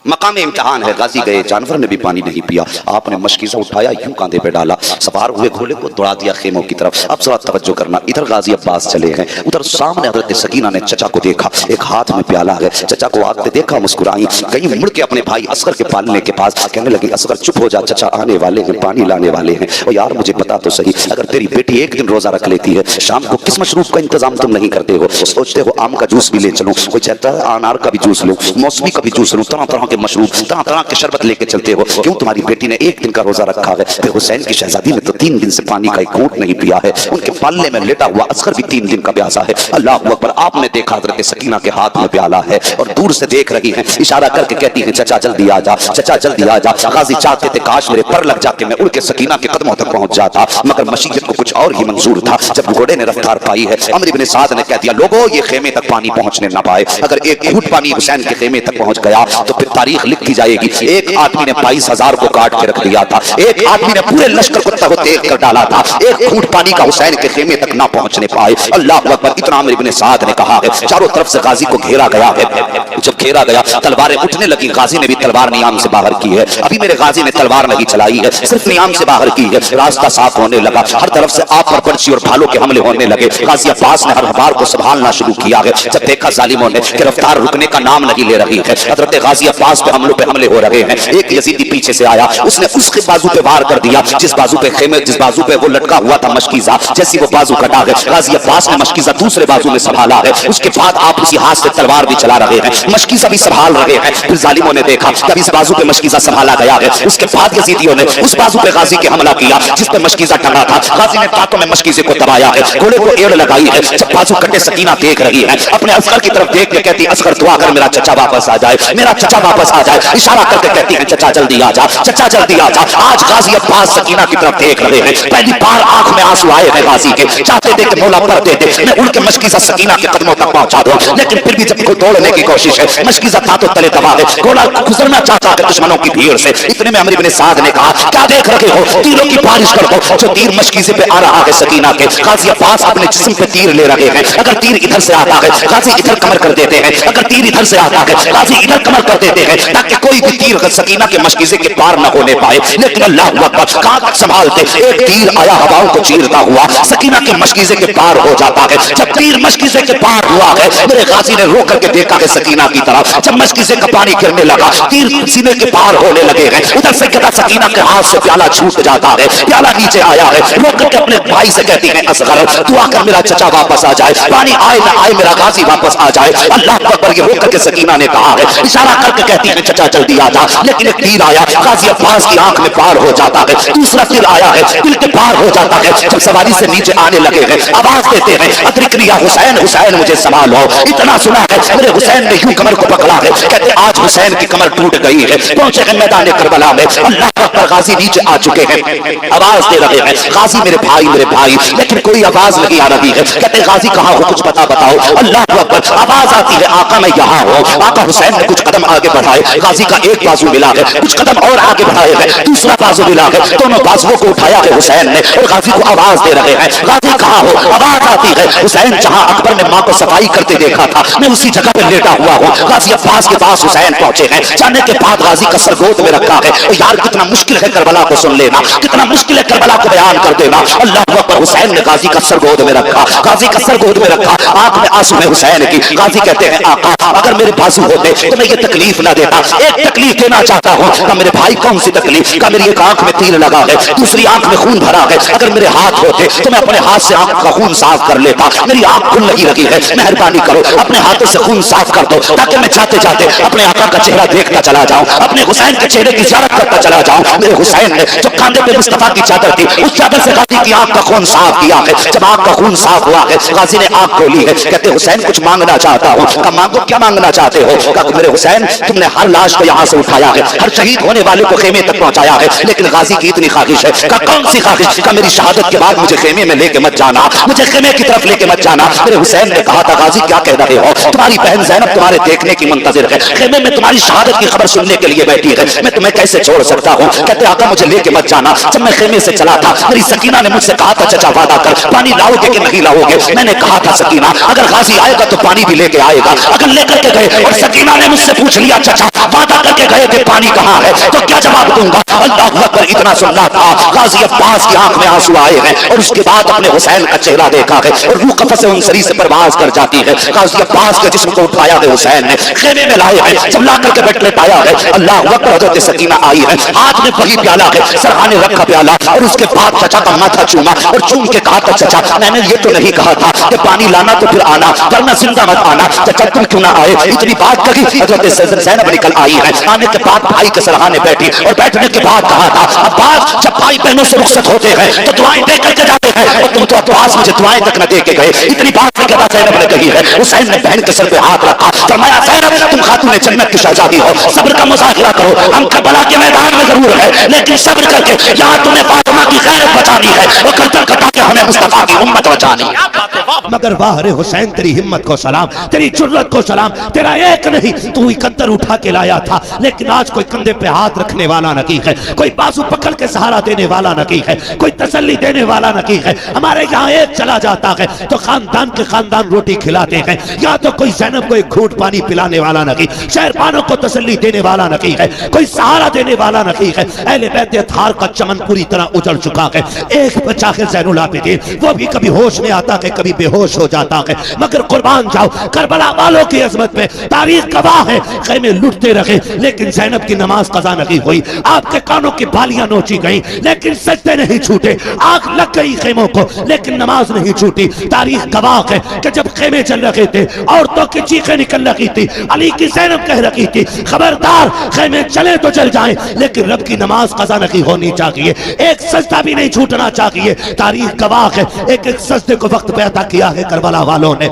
मकाम इम्तिहान है। गाजी गए, जानवर ने भी पानी नहीं पिया, आपने मशकीज़ा उठाया, यूं कांधे पे डाला, सवार हुए घोड़े को दौड़ा दिया खेमों की तरफ। अब जरा तवज्जो करना, इधर गाजी अब्बास चले हैं, उधर सामने हज़रत सकीना ने चचा को देखा, एक हाथ में प्याला है, चचा को आते देखा, मुस्कुराई, कहीं मुड़ के अपने भाई असगर के पालने के पास कहने लगी, असगर चुप हो जा, चचा आने वाले हैं, पानी लाने वाले हैं। और यार मुझे बता तो सही, अगर तेरी बेटी एक दिन रोजा रख लेती है, शाम को किस मशरूब का इंतजाम तुम नहीं करते हो? सोचते हो आम का जूस भी ले चलूं, कोई चाहता है अनार का भी जूस लूं, मौसमी का भी जूस लूं, तरह तरह के मशरूब, तरह तरह के शरबत लेके चलते हो। क्यों? तुम्हारी बेटी ने एक दिन का रोजा रखा है। फिर हुसैन की शहजादी ने तो 3 दिन से पानी का एक घूंट नहीं पिया है, उनके पालने में लेटा हुआ असगर भी 3 दिन का प्यासा है। अल्लाह अकबर। आपने देखा हज़रत सकीना के हाथ में प्याला है और दूर से देख रही हैं, इशारा करके कहती हैं, चचा जल्दी आ जा, चचा जल्दी आ जा। गाजी चाहते थे काश मेरे पर लग जाके मैं उड़ के सकीना के कदमों तक पहुंच जाता, मगर मशीयत को कुछ और ही मंजूर था। जब घोड़े ने रफ्तार पाई है, अमर इब्न साद ने कह दिया, लोगों ये खेमे तक पानी पहुंचने ना पाए, अगर एक घूंट पानी हुसैन के खेमे तक पहुंच गया तो फिर तारीख लिखी जाएगी। एक आदमी ने 22,000 को काट के रख दिया था, एक आदमी ने पूरे लश्कर को तहो तेल कर डाला था, एक घूंट पानी का हुसैन के खेमे तक ना पहुंचने पाए। अल्लाह अकबर। इतना अमर इब्न साद ने कहा है, चारों तरफ से गाजी को घेरा गया है। जब घेरा गया, तलवारें उठने लगी, गाजी ने भी तलवार नियाम से बाहर की है, अभी मेरे गाजी ने तलवार नहीं चलाई है, सिर्फ नियाम से बाहर की है। रास्ता साफ होने लगा, हर तरफ से आप पर पंछी और भालों के हमले होने लगे। गाजी अब्बास ने हर बार को संभालना शुरू किया है। जब देखा जालिमों ने कि रफ्तार रुकने का नाम नहीं ले रही है, हजरत गाजी अब्बास पे हमले हो रहे हैं, एक यजीदी पीछे से आया, उसने उसके बाजू पे वार कर दिया, जिस बाजू पे वो लटका हुआ था मशकीज़ा। जैसी वो बाजू कटा है, गाजी अब्बास ने मशकीज़ा दूसरे बाजू में संभाला है, उसके बाद आप उसी हाथ से तलवार भी चला रहे हैं, मशकीज़ा भी संभाल रहे हैं। फिर जालिमों ने देखा जब इस बाजू पे मशकीज़ा संभाला गया है, उसके बाद यजीदियों ने उस बाजू पे गाजी के हमला किया जिस पे मशकीज़ा टंगा था। गाजी ने ताकों में मशकीज़े को दबाया है, घोड़े को एड़ लगाई है। जब बाजू कटे, सकीना देख रही है, अपने असगर की तरफ देख के कहती, असगर दुआ कर मेरा चचा वापस आ जाए, मेरा चचा वापस आ जाए। इशारा करके कहती है, चचा जल्दी आ जा, चचा जल्दी आ जा। आज गाजी अब्बास सकीना की तरफ देख रहे हैं, पहली बार आंख में आंसू आए हैं गाजी के, चाहते थे कि मौला पर दे दे, मैं उड़ के मशकीज़ा सकीना के कदमों तक पहुंचा दूं, लेकिन फिर भी जब कोई दौड़ने की कोशिश है, मशकीज़ा तातो तले दबा है, घोड़ा गुजरना चाहता है दुश्मनों की भीड़ से। इतने में अमर इब्न साद ने कहा, क्या देख रहे हो, तीरों की बारिश कर दो। जो तीर मशकीज़े पे आ रहा है सकीना के, गाजी अब्बास अपने जिस्म पे तीर ले रहे हैं, अगर तीर इधर से आता है गाजी इधर कमर कर देते हैं, अगर तीर इधर से आता है, गाजी इधर कमर कर देते हैं ताकि कोई भी तीर सकीना के मशकीजे के पार न होने पाए। लेकिन अल्लाह अकबर, कहां तक संभालते, एक तीर आया हवाओं को चीरता हुआ सकीना के मशकीजे के पार हो जाता है। जब तीर मशकीजे के पार हुआ है, मेरे गाजी ने रो करके देखा है सकीना की तरफ। जब मशकीजे का पानी गिरने लगा, तीर सीने के पार होने लगे हैं, उधर से कहता सकीना के हाथ से प्याला छूट जाता है, प्याला नीचे आया है। रो करके अपने भाई से कहती है असगर तू आकर मेरा चचा वापस आ जाए, पानी आए ना आए मेरा गाजी वापस आ जाए। अल्लाह अकबर, ये रो करके सकीना ने कहा है, इशारा करके कहती है चचा जल्दी आ जा। लेकिन एक तीर आया, गाजी अब्बास की आंख में पार हो जाता है। दूसरा तीर आया है, दिल के पार हो जाता है। जब सवारी से नीचे आने लगे हैं, आवाज देते हैं अद्रिकनी या हुसैन, हुसैन मुझे संभालो। इतना सुना है मेरे हुसैन ने यूं कमर को पकड़ा है, कहते आज हुसैन की कमर टूट गई है। पहुंचे हैं मैदान करबला में, अल्लाह अकबर, गाजी नीचे आ चुके हैं, आवाज दे रहे हैं गाजी मेरे भाई, लेकिन कोई आवाज नहीं आ रही है। कहते गाजी कहां हो, कुछ बताओ। अल्लाह अकबर, आवाज आती है आका मैं यहाँ हूँ। आका हुसैन ने कुछ कदम आगे बढ़ाए, गाजी का एक बाजू मिला है, कुछ कदम और आगे बढ़ाए हैं, दूसरा बाजू मिला है, दोनों बाजुओं को उठाया है हुसैन ने और गाजी को आवाज दे रहे हैं गाजी कहां हो। आवाज आती है हुसैन, जहां अकबर ने मां को सफाई करते देखा था मैं उसी जगह पर लेटा हुआ हूँ। गाजी अब्बास के पास हुसैन पहुंचे हैं, जाने के बाद गाजी का सर गोद में रखा है। यार कितना मुश्किल है करबला को सुन लेना, कितना मुश्किल है करबला को बयान कर देना। अल्लाह अकबर, हुसैन ने गाजी का सर गोद में रखा, गाजी का सर गोद में रखा, आंख में आंसू है हुसैन की। गाजी कहते हैं आका अगर मेरे बाजू होते तो मैं ये तकलीफ ना देता, एक तकलीफ देना चाहता हूँ। का मेरे भाई कौन सी तकलीफ, का मेरी एक आंख में तीर लगा है, दूसरी आंख में खून भरा है, अगर मेरे हाथ होते तो मैं अपने हाथ से आंख का खून साफ कर लेता। मेरी आंख खुल नहीं रही है, मेहरबानी करो अपने हाथों से खून साफ कर दो ताकि मैं जाते जाते अपने आका का चेहरा देखता चला जाऊं, अपने हुसैन के चेहरे की ज़ियारत करता चला जाऊं। मेरे हुसैन ने जो कांधे पे मुस्तफा की चादर थी, उस चादर से गाजी की आंख का खून साफ किया है। जब आंख का खून साफ हुआ है, गाजी ने आंख खोली है, कहते हुसैन कुछ मांगना चाहता हूँ। का मांगो, क्या मांगना चाहते हो। का मेरे हुसैन तुमने हर लाश को यहाँ से उठाया है, हर शहीद होने वाले को खेमे तक पहुंचाया है, लेकिन गाजी की इतनी ख्वाहिश है। का कौन सी ख्वाहिश। का मेरी शहादत के बाद मुझे खेमे में लेके मत जाना, मुझे खेमे की तरफ लेके मत जाना। मेरे हुसैन ने कहा था गाजी क्या कह रहे हो, तुम्हारी बहन ज़ैनब तुम्हारे देखने की मुंतजिर है, खेमे में तुम्हारी शहादत की खबर सुनने के लिए बैठी है, मैं तुम्हें कैसे छोड़ सकता हूँ। कहते आका मुझे लेके मत जाना। जब मैं खेमे से चला था मेरी सकीना ने मुझसे कहा था चचा वादा कर पानी लाओगे कि नहीं लाओगे। मैंने कहा था सकीना अगर गाजी आएगा तो पानी भी लेके आएगा। अगर लेकर के गए और सकीना ने मुझसे पूछ लिया चचा वादा करके गए थे पानी कहाँ है, तो क्या जवाब दूंगा। अल्लाह अकबर, इतना सुनना था गाजी अब्बास की आंख में आंसू आए हैं और उसके बाद अपने हुसैन का चेहरा देखा है और रूह कफ़स उन सरी से परवाज कर जाती है। गाजी अब्बास के जिस्म को उठाया है हुसैन ने, खेमे में लाए हैं, जब ला करके बैठ लेटाया है। अल्लाह अकबर, हज़रत सकीना आई है, हाथ में वही प्याला है, सरहाने रखा प्याला और उसके बाद चचा का माथा चूमा और चूम के कहा था चचा मैंने ये तो नहीं कहा था कि पानी लाना तो फिर आना, वरना जिंदा मत आना। चचा तुम क्यों ना आए, इतनी बात कही। हज़रत ज़ैनब निकल आई है, आने के बाद भाई के सरहाने बैठी और बैठने के बाद कहा था अब्बास जब भाई बहनों से रुखसत होते हैं तो दुआएं दे करके जाते हैं और तुम तो अब्बास मुझे दुआएं तक न दे के गए। इतनी बात ज़ैनब ने कही है। हुसैन ने बहन के सर पे हाथ रखा, फरमाया ज़ैनब तुम खातून जन्नत की शहजादी हो, सब्र का मुज़ाहिरा करो, हम करबला के मैदान में जरूर है लेकिन सब्र करके यहाँ तुम्हें फातिमा की खैरत बचानी है और करता करता के हमें मुस्तफा की उम्मत बचानी है। मगर वाह रे हुसैन, तेरी हिम्मत को सलाम, तेरी जुर्रत को सलाम, तेरा एक नहीं तू इकद्दर उठा के लाया था, लेकिन आज कोई कंधे पे हाथ रखने वाला नहीं है, कोई बाजू पकड़ के सहारा देने वाला नहीं है, कोई तसल्ली देने वाला नहीं है। हमारे यहाँ एक चला जाता है तो खानदान के खानदान रोटी खिलाते हैं, यहाँ तो कोई ज़ैनब को एक घूंट पानी पिलाने वाला नहीं, शहरबानों को तसल्ली देने वाला नहीं है, कोई सहारा देने वाला नहीं है। अहले बैत थार का चमन पूरी तरह उजड़ चुका है। एक बच्चा है ज़ैनुल आबिदीन, वो भी कभी होश में आता है कभी बेहोश हो जाता है, मगर कुर्बान जाओ करबला वालों की अजमत पे तारीख गवाह है, खेमे लुटते रहे लेकिन ज़ैनब की नमाज कज़ा नहीं हुई, आपके कानों की बालियां नोची गई लेकिन सजदे नहीं छूटे, आग लग गई खेमों को लेकिन नमाज नहीं छूटी। तारीख गवाह है कि जब खेमे चल रहे थे औरतों की चीखें निकल रही थी, अली की ज़ैनब कह रही थी खबरदार खेमे चले तो चल जाएं लेकिन रब की नमाज कज़ा नहीं होनी चाहिए, एक सजदा भी नहीं छूटना चाहिए। तारीख गवाह है एक एक सजदे को वक्त पे अता किया है करबला वालों ने,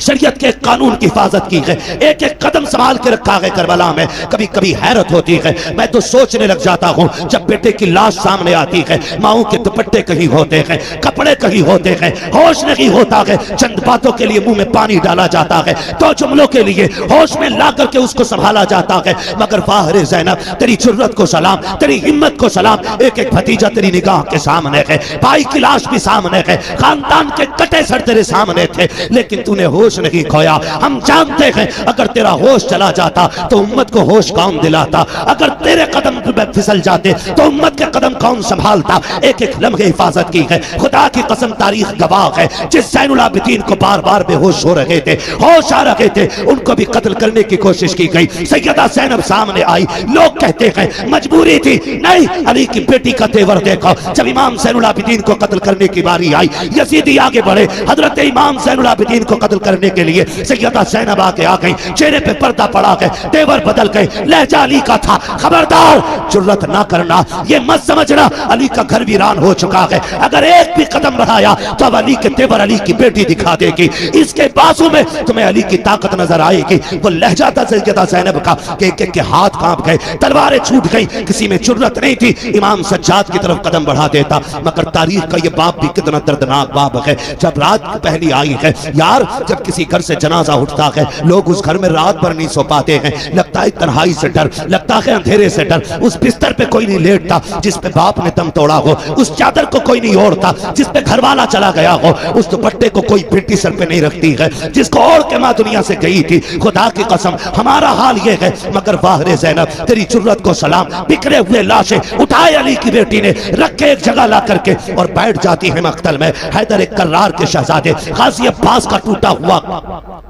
शरीयत के कानून की हिफाजत की है, एक एक कदम संभाल के रखा है करबला में। कभी कभी हैरत होती है, मैं तो सोचने लग जाता हूँ जब बेटे की लाश सामने आती है, माओं के दुपट्टे कहीं होते हैं, कपड़े कहीं होते हैं, होश नहीं होता है, चंद बातों के लिए मुंह में पानी डाला जाता है, तो जुमलों के लिए होश में ला करके उसको संभाला जाता है। मगर वाह रे ज़ैनब, तेरी जुर्रत को सलाम, तेरी हिम्मत को सलाम। एक एक भतीजा तेरी निगाह के सामने है, भाई की लाश भी सामने है, खानदान के कटे सर तेरे सामने थे, लेकिन तूने होश नहीं खोया। हम जानते हैं अगर तेरा होश चला जाता तो उम्मत को होश कौन दिलाता, अगर तेरे कदम फिसल जाते तो उम्मत के कदम कौन संभालता। एक एक लम्हे हिफाजत की है, खुदा की कसम तारीख गवाह है। जिस ज़ैनुल आबिदीन को बार बार बेहोश हो रहे थे, होश आ रहे थे, उनको भी कत्ल करने की कोशिश की गई। सैयदा ज़ैनब सामने आई, लोग कहते हैं मजबूरी थी, नहीं अली की बेटी का तेवर देखो। जब इमाम ज़ैनुल आबिदीन को कत्ल करने की बारी आई, यजीदी आगे बढ़े, हजरत इमाम ज़ैनुल आबिदीन को कत्ल करने के लिए सैयदा ज़ैनब आगे आ गई, चेहरे पे पर्दा पड़ा गए, तेवर बदल गए, लहजा अली का था। खबरदार जुर्रत ना करना, ये मत समझना अली का घर वीरान हो चुका है। अगर एक भी कदम बढ़ाया तो अब अली के तेवर अली की बेटी दिखा देगी, इसके बाजू में तुम्हें अली की ताकत नजर आएगी। वो लहजा था सैयदा ज़ैनब का कि के हाथ कांप गए, तलवारें छूट गई, किसी में जुर्रत नहीं थी इमाम सज्जाद की तरफ कदम बढ़ा देता। मगर तारीख का ये बाप भी कितना दर्दनाक बाप है। जब रात पहली आई है यार, जब किसी घर से जनाजा उठता है, लोग उस घर में रात भर नहीं सो पाते हैं, लगता है तन्हाई से डर, लगता है अंधेरे से डर। उस बिस्तर पे कोई नहीं लेटता जिस पे बाप ने दम तोड़ा हो, उस चादर को कोई नहीं ओढ़ता जिस पे घरवाला चला गया हो, उस दुपट्टे को कोई बेटी सर पे नहीं रखती है जिसको ओढ़ के मां दुनिया से गई थी। खुदा की कसम हमारा हाल ये है। मगर वाहरे ज़ैनब तेरी जुर्रत को सलाम, बिखरे हुए लाशें उठाए अली की बेटी ने, रख के एक जगह ला करके और बैठ जाती है मख्तल में। हैदर एक कर्रार के शहजादे गाजी अब्बास का टूटा हुआ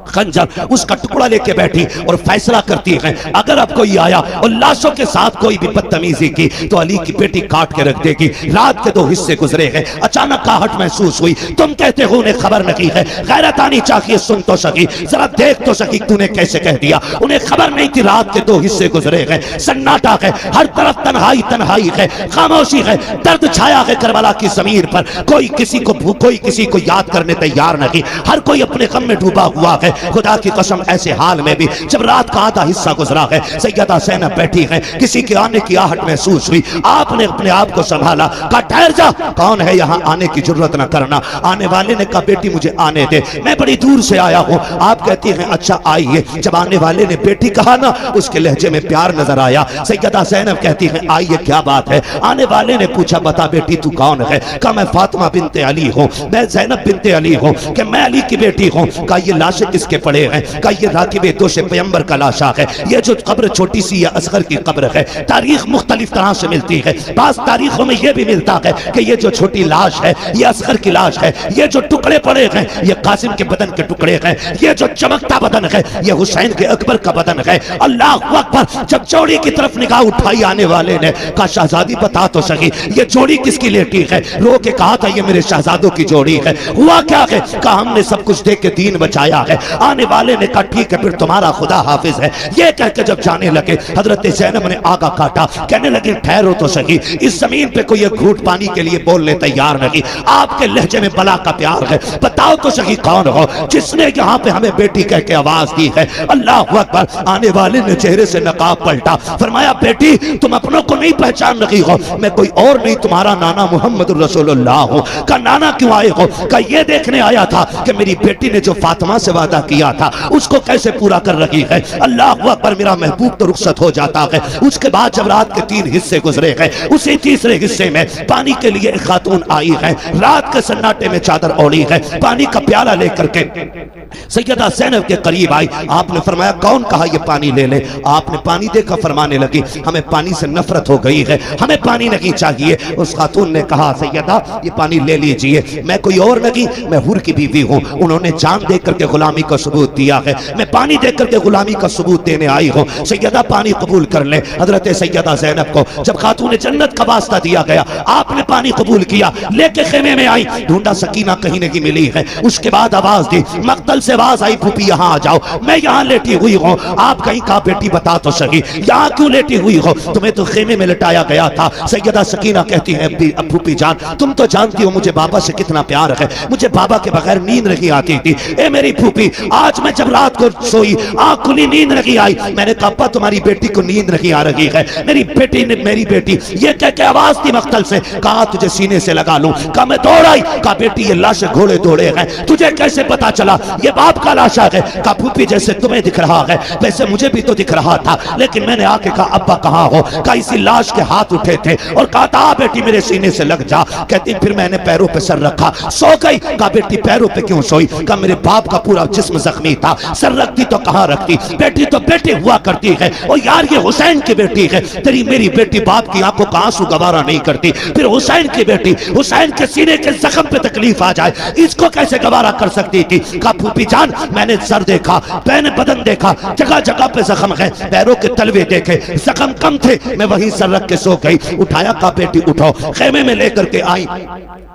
खंजर उसका टुकड़ा लेके बैठी और फैसला करती है अगर अब कोई आया और लाशों के साथ कोई भी बदतमीजी की तो अली की बेटी काट के रख देगी। रात के 2 हिस्से गुजरे हैं, अचानक आहट महसूस हुई। तुम कहते हो उन्हें खबर नहीं है, गैरत आनी चाहिए, सुन तो सकी, जरा देख तो सकी तूने कैसे कह दिया। उन्हें खबर नहीं थी रात के 2 हिस्से गुजरे हैं, सन्नाटा है, हर तरफ तन्हाई तन्हाई है, खामोशी है, दर्द छाया है करबला की जमीन पर। कोई किसी को याद करने तैयार नहीं, हर कोई अपने गम में डूबा हुआ है। खुदा की कसम ऐसे हाल में भी जब रात का आधा हिस्सा गुजरा है, सैयदा ज़ैनब बैठी है, किसी के आने की आहट महसूस हुई। आपने अपने आप को संभाला, कहा ठहर जा, कौन है यहाँ आने की जरूरत न करना। आने वाले ने कहा बेटी मुझे आने दे, मैं बड़ी दूर से आया हूँ। आप कहती हैं अच्छा आइए। जब आने वाले ने बेटी कहा ना, उसके लहजे में प्यार नजर आया। सैयदा ज़ैनब कहती है आइए क्या बात है। आने वाले ने पूछा बता बेटी तू कौन है। कहा मैं फातिमा बिनते अली हूँ, मैं ज़ैनब बिनते अली हूँ, कि मैं अली की बेटी हूँ। कहा ये लाशें किसके पड़े हैं। कहा ये राकिब दोष पैगंबर का लाशा है। ये जो कब्र छोटी सी असगर की कब्र है, तारीख मुख्तलिफ तरह से मिलती है। बास तारीखों में यह भी मिलता है कि ये जो छोटी लाश है ये असगर की लाश है, ये जो टुकड़े पड़े हैं ये कासिम के बदन के टुकड़े हैं, ये जो चमकता बदन है ये हुसैन के अकबर का बदन है। अल्लाह अकबर। जब जोड़ी की तरफ निगाह उठाई आने वाले ने, कहा शहजादी बता तो सही ये जोड़ी किसकी लेटी है। रो के कहा था ये मेरे शहजादों की जोड़ी है। हुआ क्या है। कहा हमने सब कुछ देख के दीन बचाया है। आने वाले ने कहा ठीक है फिर तुम्हारा खुदा हाफिज है। ये कहकर जब जाने लगे हजरत ज़ैनब ने आगा काटा, कहने लगे ठहरो तो सही, इस जमीन पे कोई एक घूंट पानी के लिए बोलने तैयार नहीं। आपके लहजे में बला का प्यार है, बताओ तो सही कौन हो जिसने यहाँ पे हमें बेटी कह के आवाज दी है। अल्लाह अकबर। आने वाले ने चेहरे से नकाब पलटा, फरमाया बेटी तुम अपनों को नहीं पहचान रही हो, मैं कोई और नहीं तुम्हारा नाना मोहम्मद रसूलुल्लाह हूँ। का नाना क्यों आए हो। का ये देखने आया था कि मेरी बेटी ने जो फातिमा से वादा किया था उसको कैसे पूरा कर रही है। अल्लाह अकबर। मेरा महबूब तो रुखसत हो जाता है। उसके बाद जब रात के 3 हिस्से गुजरे हैं, उसी तीसरे हिस्से में पानी के लिए एक खातून आई है, रात के सन्नाटे में चादर ओढ़ी है, पानी का प्याला लेकर के सैयदा ज़ैनब के करीब आई। आपने फरमाया कौन कहा ये पानी ले ले। आपने पानी देखा, फरमाने लगी हमें पानी से नफरत हो गई है, हमें पानी नहीं चाहिए। उस खातून ने कहा सैयदा ये पानी ले लीजिए, मैं कोई और नहीं, मैं हुर की बीवी हूँ। उन्होंने जान दे करके गुलामी का सबूत दिया है, मैं पानी दे करके गुलामी का सबूत देने आई हूँ। सैयदा पानी कबूल कर ले। हजरत सैयदा ज़ैनब को जब खातून जन्नत का वास्ता दिया गया, आपने पानी कबूल किया, लेके खेमे में आई, ढूंढा सकीना कहीं नहीं मिली है। उसके बाद आवाज दी, मक्तल से आवाज आई फूफी यहाँ आ जाओ, मैं यहाँ लेटी हुई हूँ। आप कहीं कहा बेटी बता तो सही यहाँ क्यों लेटी हुई हो, तुम्हें तो खेमे में लटाया गया था। सैयदा सकीना कहती है फूफी जान तुम तो जानती हो मुझे बाबा से कितना प्यार है, मुझे बाबा के बगैर नींद नहीं आती थी। ए मेरी फूफी आज मैं जब रात को सोई आंख खुली नींद नहीं आई, मैंने कहा अप्पा तुम्हारी बेटी को नींद नहीं आ रही है। मेरी बेटी ने मेरी बेटी ये कह के आवाज दी मक्तल से, कहा तुझे सीने से लगा लूं। कहा मैं दौड़ आई, कहा बेटी ये लाश घोड़े दौड़े हैं, तुझे कैसे पता चला ये बाप का लाशा है। कहा फूफी जैसे तुम्हें दिख रहा है वैसे मुझे भी तो दिख रहा था, लेकिन मैंने आके कहा अब्बा कहाँ हो। कहा इसी लाश के हाथ उठे थे और कहा था बेटी मेरे सीने से लग जा। कहती फिर मैंने पैरों पे सर रखा, सो गई। कहा बेटी पैरों पे क्यों सोई। कहा मेरे मेरे बाप का पूरा जिस्म जख्मी था, सर रखती तो कहाँ रखती, बेटी तो बेटी हुआ करती है। और यार ये हुसैन की बेटी है, तेरी मेरी बेटी बाप की आंखों का आंसू गवारा नहीं करती, फिर हुसैन की बेटी, हुसैन के सीने के जख्म पे तकलीफ आ जाए, इसको कैसे गवारा कर सकती थी। कहा फूफी जान मैंने सर देखा, मैंने बदन देखा, जगह जगह पे जख्म है, पैरों के तलवे देखे, जख्म कम थे, मैं वहीं सर रख के सो गई। उठाया, कहा बेटी उठो, खेमे में लेकर के आई,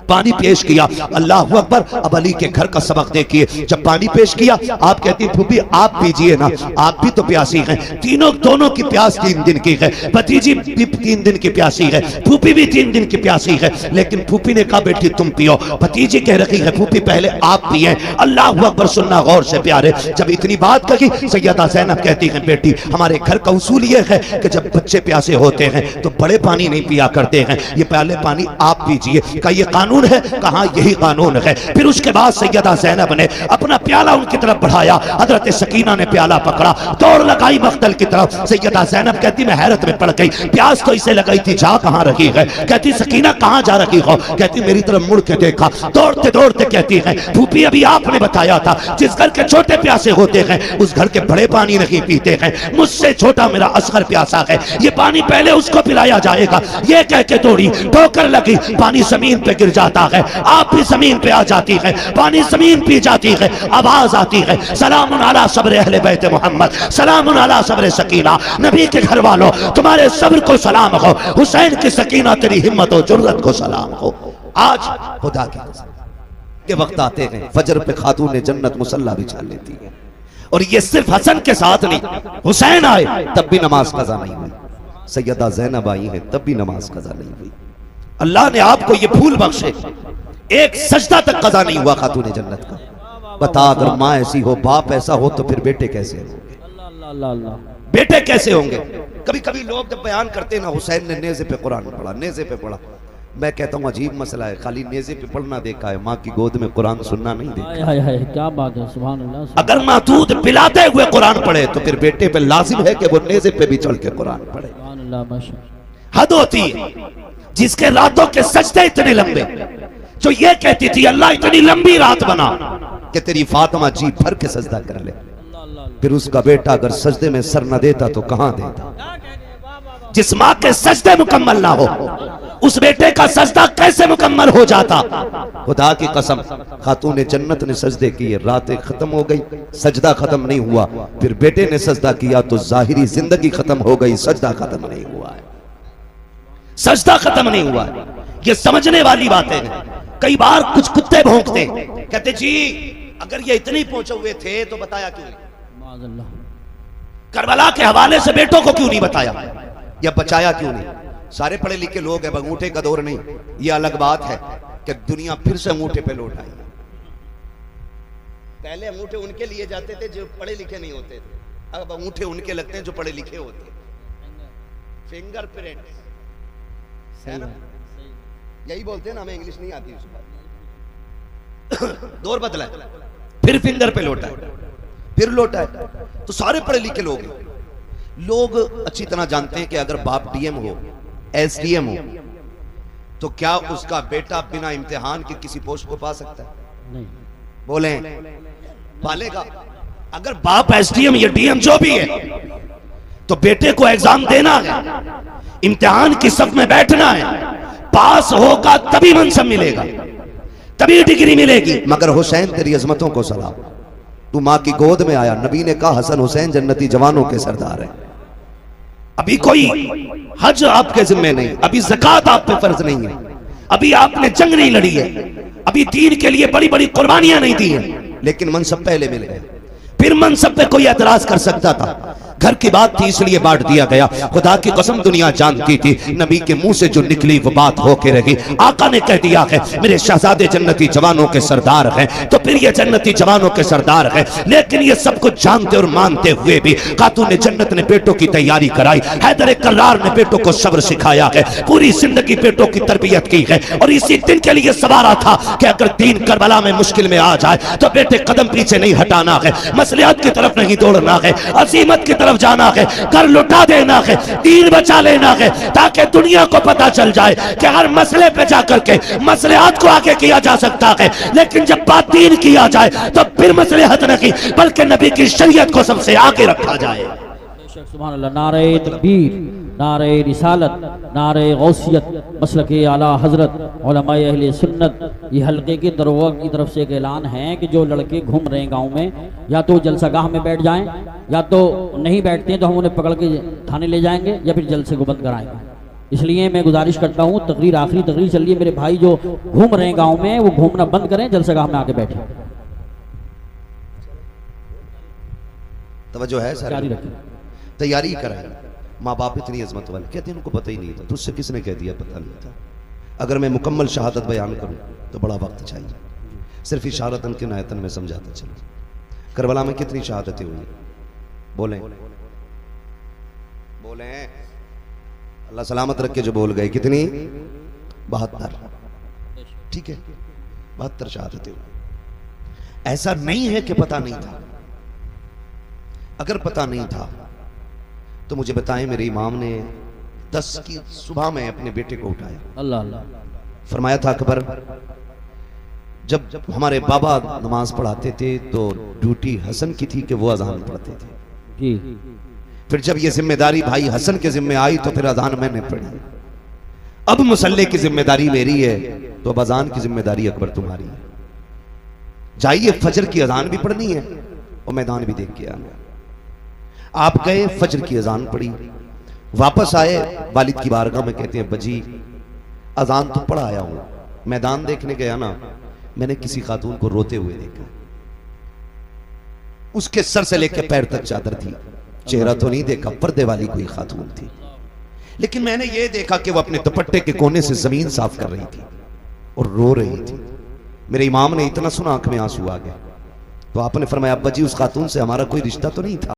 पानी पेश किया। अल्लाह अकबर। अब अली के घर का सबक देखिए, जब पानी पेश किया आप कहती फूफी आप पीजिए ना, आप भी तो प्यासी हैं। तीनों दोनों की प्यास 3 दिन की है, भतीजी भी 3 दिन की प्यासी है, फूफी भी 3 दिन की प्यासी है। लेकिन फूफी ने कहा बेटी तुम पियो, भतीजी कह रही है फूफी पहले आप पिए। अल्लाह अकबर। सुनना गौर से प्यारे, जब इतनी बात कही सैयदा ज़ैनब कहती है बेटी हमारे घर का उसूल ये है कि जब बच्चे प्यासे होते हैं तो बड़े पानी नहीं पिया करते हैं, ये पहले पानी आप पीजिए। का ये कानून है, कहा यही कानून है। फिर उसके बाद सैयदा ज़ैनब ने अपना प्याला उनकी तरफ बढ़ाया, हजरत सकीना ने प्याला पकड़ा, दौड़ लगाई मख्तल की तरफ। सैयदा ज़ैनब कहती मैं हैरत में पड़ गई, प्यास तो इसे लगाई थी, जा कहां रही है। कहती सकीना कहां जा रही हो, कहती मेरी तरफ मुड़ के देखा, दौड़ते दौड़ते कहती है फूफी अभी आपने बताया था जिस घर के छोटे प्यासे होते हैं उस घर के बड़े पानी नहीं पीते हैं, मुझसे छोटा मेरा असगर प्यासा है, ये पानी पहले उसको पिलाया जाएगा। ये कह के दौड़ी, ठोकर लगी, पानी जमीन पे गिर जाता है, आप भी जमीन पे आ जाती है, पानी जमीन पी जाती है, आवाज आती है सलामुन अला सब्र अहले बैत मोहम्मद, सलामुन अला सब्र सकीना, नबी के घर वालों तुम्हारे सब्र को सलाम हो, हुसैन की सकीना तेरी हिम्मत और जुर्रत को सलाम हो। आज खुदा के वक्त आते हैं फजर पे खातून जन्नत मुसल्ला बिछा लेती है, और ये सिर्फ हसन के साथ नहीं, हुसैन आए तब भी नमाज कज़ा नहीं हुई, सैयदा ज़ैनब आई है तब भी नमाज कज़ा नहीं हुई। अल्लाह ने आपको ये फूल बख्शे, एक सजदा तक कज़ा नहीं हुआ खातून जन्नत का। बता अगर माँ ऐसी हो, बाप ऐसा हो, तो फिर बेटे कैसे होंगे, बेटे कैसे होंगे। कभी कभी लोग जब बयान करते हैं ना हुसैन ने नेज़े पे कुरान पढ़ा, नेज़े पे पढ़ा, मैं कहता हूँ अजीब मसला है, खाली नेज़े पे पढ़ना देखा है, माँ की गोद में कुरान सुनना नहीं देखा। हाय हाय क्या बात है, सुभान अल्लाह। अगर माँ दूध पिलाते हुए कुरान पढ़े तो फिर बेटे पे लाजिम है कि वो नेज़े पे भी चढ़ के कुरान पढ़े। सुभान अल्लाह माशाअल्लाह। हद होती है जिसके रातों के सजदे इतने लंबे, जो ये कहती थी अल्लाह इतनी लंबी रात बना कि तेरी फातिमा जी भर के सजदा कर ले, फिर उसका बेटा अगर सजदे में सर न देता तो कहां देता। जिस माँ के सजदे मुकम्मल ना हो उस बेटे का सजदा कैसे मुकम्मल हो जाता। खुदा की कसम खातून जन्नत ने सजदे किए, रातें खत्म हो गई, सजदा खत्म नहीं हुआ, फिर बेटे ने सजदा किया तो जाहिरी जिंदगी खत्म हो गई, सजदा खत्म नहीं हुआ है, सजदा खत्म नहीं हुआ है। ये समझने वाली बातें हैं। कई बार कुछ कुत्ते भौंकते कहते जी अगर ये इतने पहुंचे हुए थे तो बताया क्यों नहीं, करबला के हवाले से बेटों को क्यों नहीं बताया या बचाया क्यों नहीं। सारे पढ़े लिखे लोग हैं, अंगूठे का दौर नहीं। ये अलग बात है कि दुनिया फिर से अंगूठे पे लौट आई। पहले अंगूठे उनके लिए जाते थे जो पढ़े लिखे नहीं होते थे, अब अंगूठे उनके लगते हैं जो पढ़े लिखे होते हैं। फिंगरप्रिंट है ना, यही बोलते हैं ना, हमें इंग्लिश नहीं आती उसका। दौर बदला है, फिर फिंगर पे लौटा है, फिर लौटा है। तो सारे पढ़े लिखे लोग हैं। लोग अच्छी तरह जानते हैं कि अगर बाप डीएम हो, एसडीएम हो, तो क्या उसका बेटा बिना इम्तिहान के किसी पोस्ट को पा सकता है? नहीं। बोले पालेगा। अगर बाप एसडीएम या डीएम जो भी है तो बेटे को एग्जाम देना है, इम्तिहान की सफ में बैठना है, पास होगा तभी मनसब मिलेगा, तभी डिग्री मिलेगी। मगर हुसैन तेरी अजमतों को सलाम, तू माँ की गोद में आया, नबी ने कहा हसन हुसैन जन्नती जवानों के सरदार है। अभी कोई हज आपके जिम्मे नहीं, अभी ज़कात आप पे फर्ज नहीं है, अभी आपने जंग नहीं लड़ी है, अभी दीन के लिए बड़ी बड़ी कुर्बानियां नहीं दी है, लेकिन मनसब पहले मिल गए। फिर मनसब पे कोई एतराज कर सकता था, घर की बात थी इसलिए बांट दिया गया। खुदा की कसम दुनिया जानती थी नबी के मुंह से जो निकली वो बात होके रही। आका ने कह दिया है मेरे शहजादे जन्नती जवानों के सरदार हैं, तो फिर ये जन्नती जवानों के सरदार हैं। लेकिन ये सब कुछ जानते और मानते हुए भी खातून जन्नत ने बेटों की तैयारी कराई। हैदर कर्रार ने बेटों को सब्र सिखाया है, पूरी जिंदगी बेटों की तरबियत की है, और इसी दिन के लिए सवारा था कि अगर दीन करबला में मुश्किल में आ जाए तो बेटे कदम पीछे नहीं हटाना है, मसलियात की तरफ नहीं दौड़ना है, अजीमत की तरफ तरफ जाना है, घर लुटा देना है, दीन बचा लेना है, ताकि दुनिया को पता चल जाए कि हर मसले पे जाकर के मसलेहात को आगे किया जा सकता है, लेकिन जब बात दीन किया जाए तो फिर मसलेहत नहीं बल्कि नबी की शरीयत को सबसे आगे रखा जाए। सुभान अल्लाह। नारे तकबीर, नारे रिसालत, नारे गौसियत, मसलक आला हजरत उलमाए अहले सुन्नत। ये हल्के के दरोगा की तरफ से एक ऐलान है कि जो लड़के घूम रहे हैं गांव में, या तो जलसागाह में बैठ जाएं, या तो नहीं बैठते हैं तो हम उन्हें पकड़ के थाने ले जाएंगे या फिर जलसे को बंद कराएंगे। इसलिए मैं गुजारिश करता हूँ, तकरीर आखिरी तकरीर चल रही है, मेरे भाई जो घूम रहे हैं गाँव में वो घूमना बंद करें, जलसागाह में आके बैठे। तवज्जो है सर, जारी रखें। तैयारी कराए। माँ बाप इतनी अजमत वाले, कहते हैं उनको पता ही नहीं था, तुझसे किसने कह दिया पता नहीं था। अगर मैं मुकम्मल शहादत बयान करूं तो बड़ा वक्त चाहिए, सिर्फ इशारतन के नायतन में समझाता चलो। करबला में कितनी शहादतें हुई बोलें बोलें, अल्लाह सलामत रख के जो बोल गए, कितनी? 72। ठीक है, 72 शहादतें हुई। ऐसा नहीं है कि पता नहीं था। अगर पता नहीं था तो मुझे बताएं, मेरे इमाम ने 10 की सुबह में अपने बेटे को उठाया, अल्लाह अल्लाह, फरमाया था अकबर, जब हमारे बाबा नमाज पढ़ाते थे तो ड्यूटी हसन की थी कि वो अजान पढ़ते थे जी। फिर जब ये जिम्मेदारी भाई हसन के जिम्मे आई तो फिर अजान मैंने पढ़ी। अब मुसल्ले की जिम्मेदारी मेरी है तो अब अजान की जिम्मेदारी अकबर तुम्हारी है। जाइए, फजर की अजान भी पढ़नी है और मैदान भी देख के आना। आप गए, फजर की अजान पढ़ी, वापस आए, वालिद की बारगाह में कहते हैं बजी अजान तो पढ़ा आया हूं, मैदान देखने गया ना, मैंने किसी खातून को रोते हुए देखा, उसके सर से लेकर पैर तक चादर थी, चेहरा तो नहीं देखा, पर्दे वाली कोई खातून थी, लेकिन मैंने ये देखा कि वो अपने दुपट्टे के कोने से जमीन साफ कर रही थी और रो रही थी। मेरे इमाम ने इतना सुना आंख में आंसू आ गया, तो आपने फरमाया अब्बा जी उस खातून से हमारा कोई रिश्ता तो नहीं था।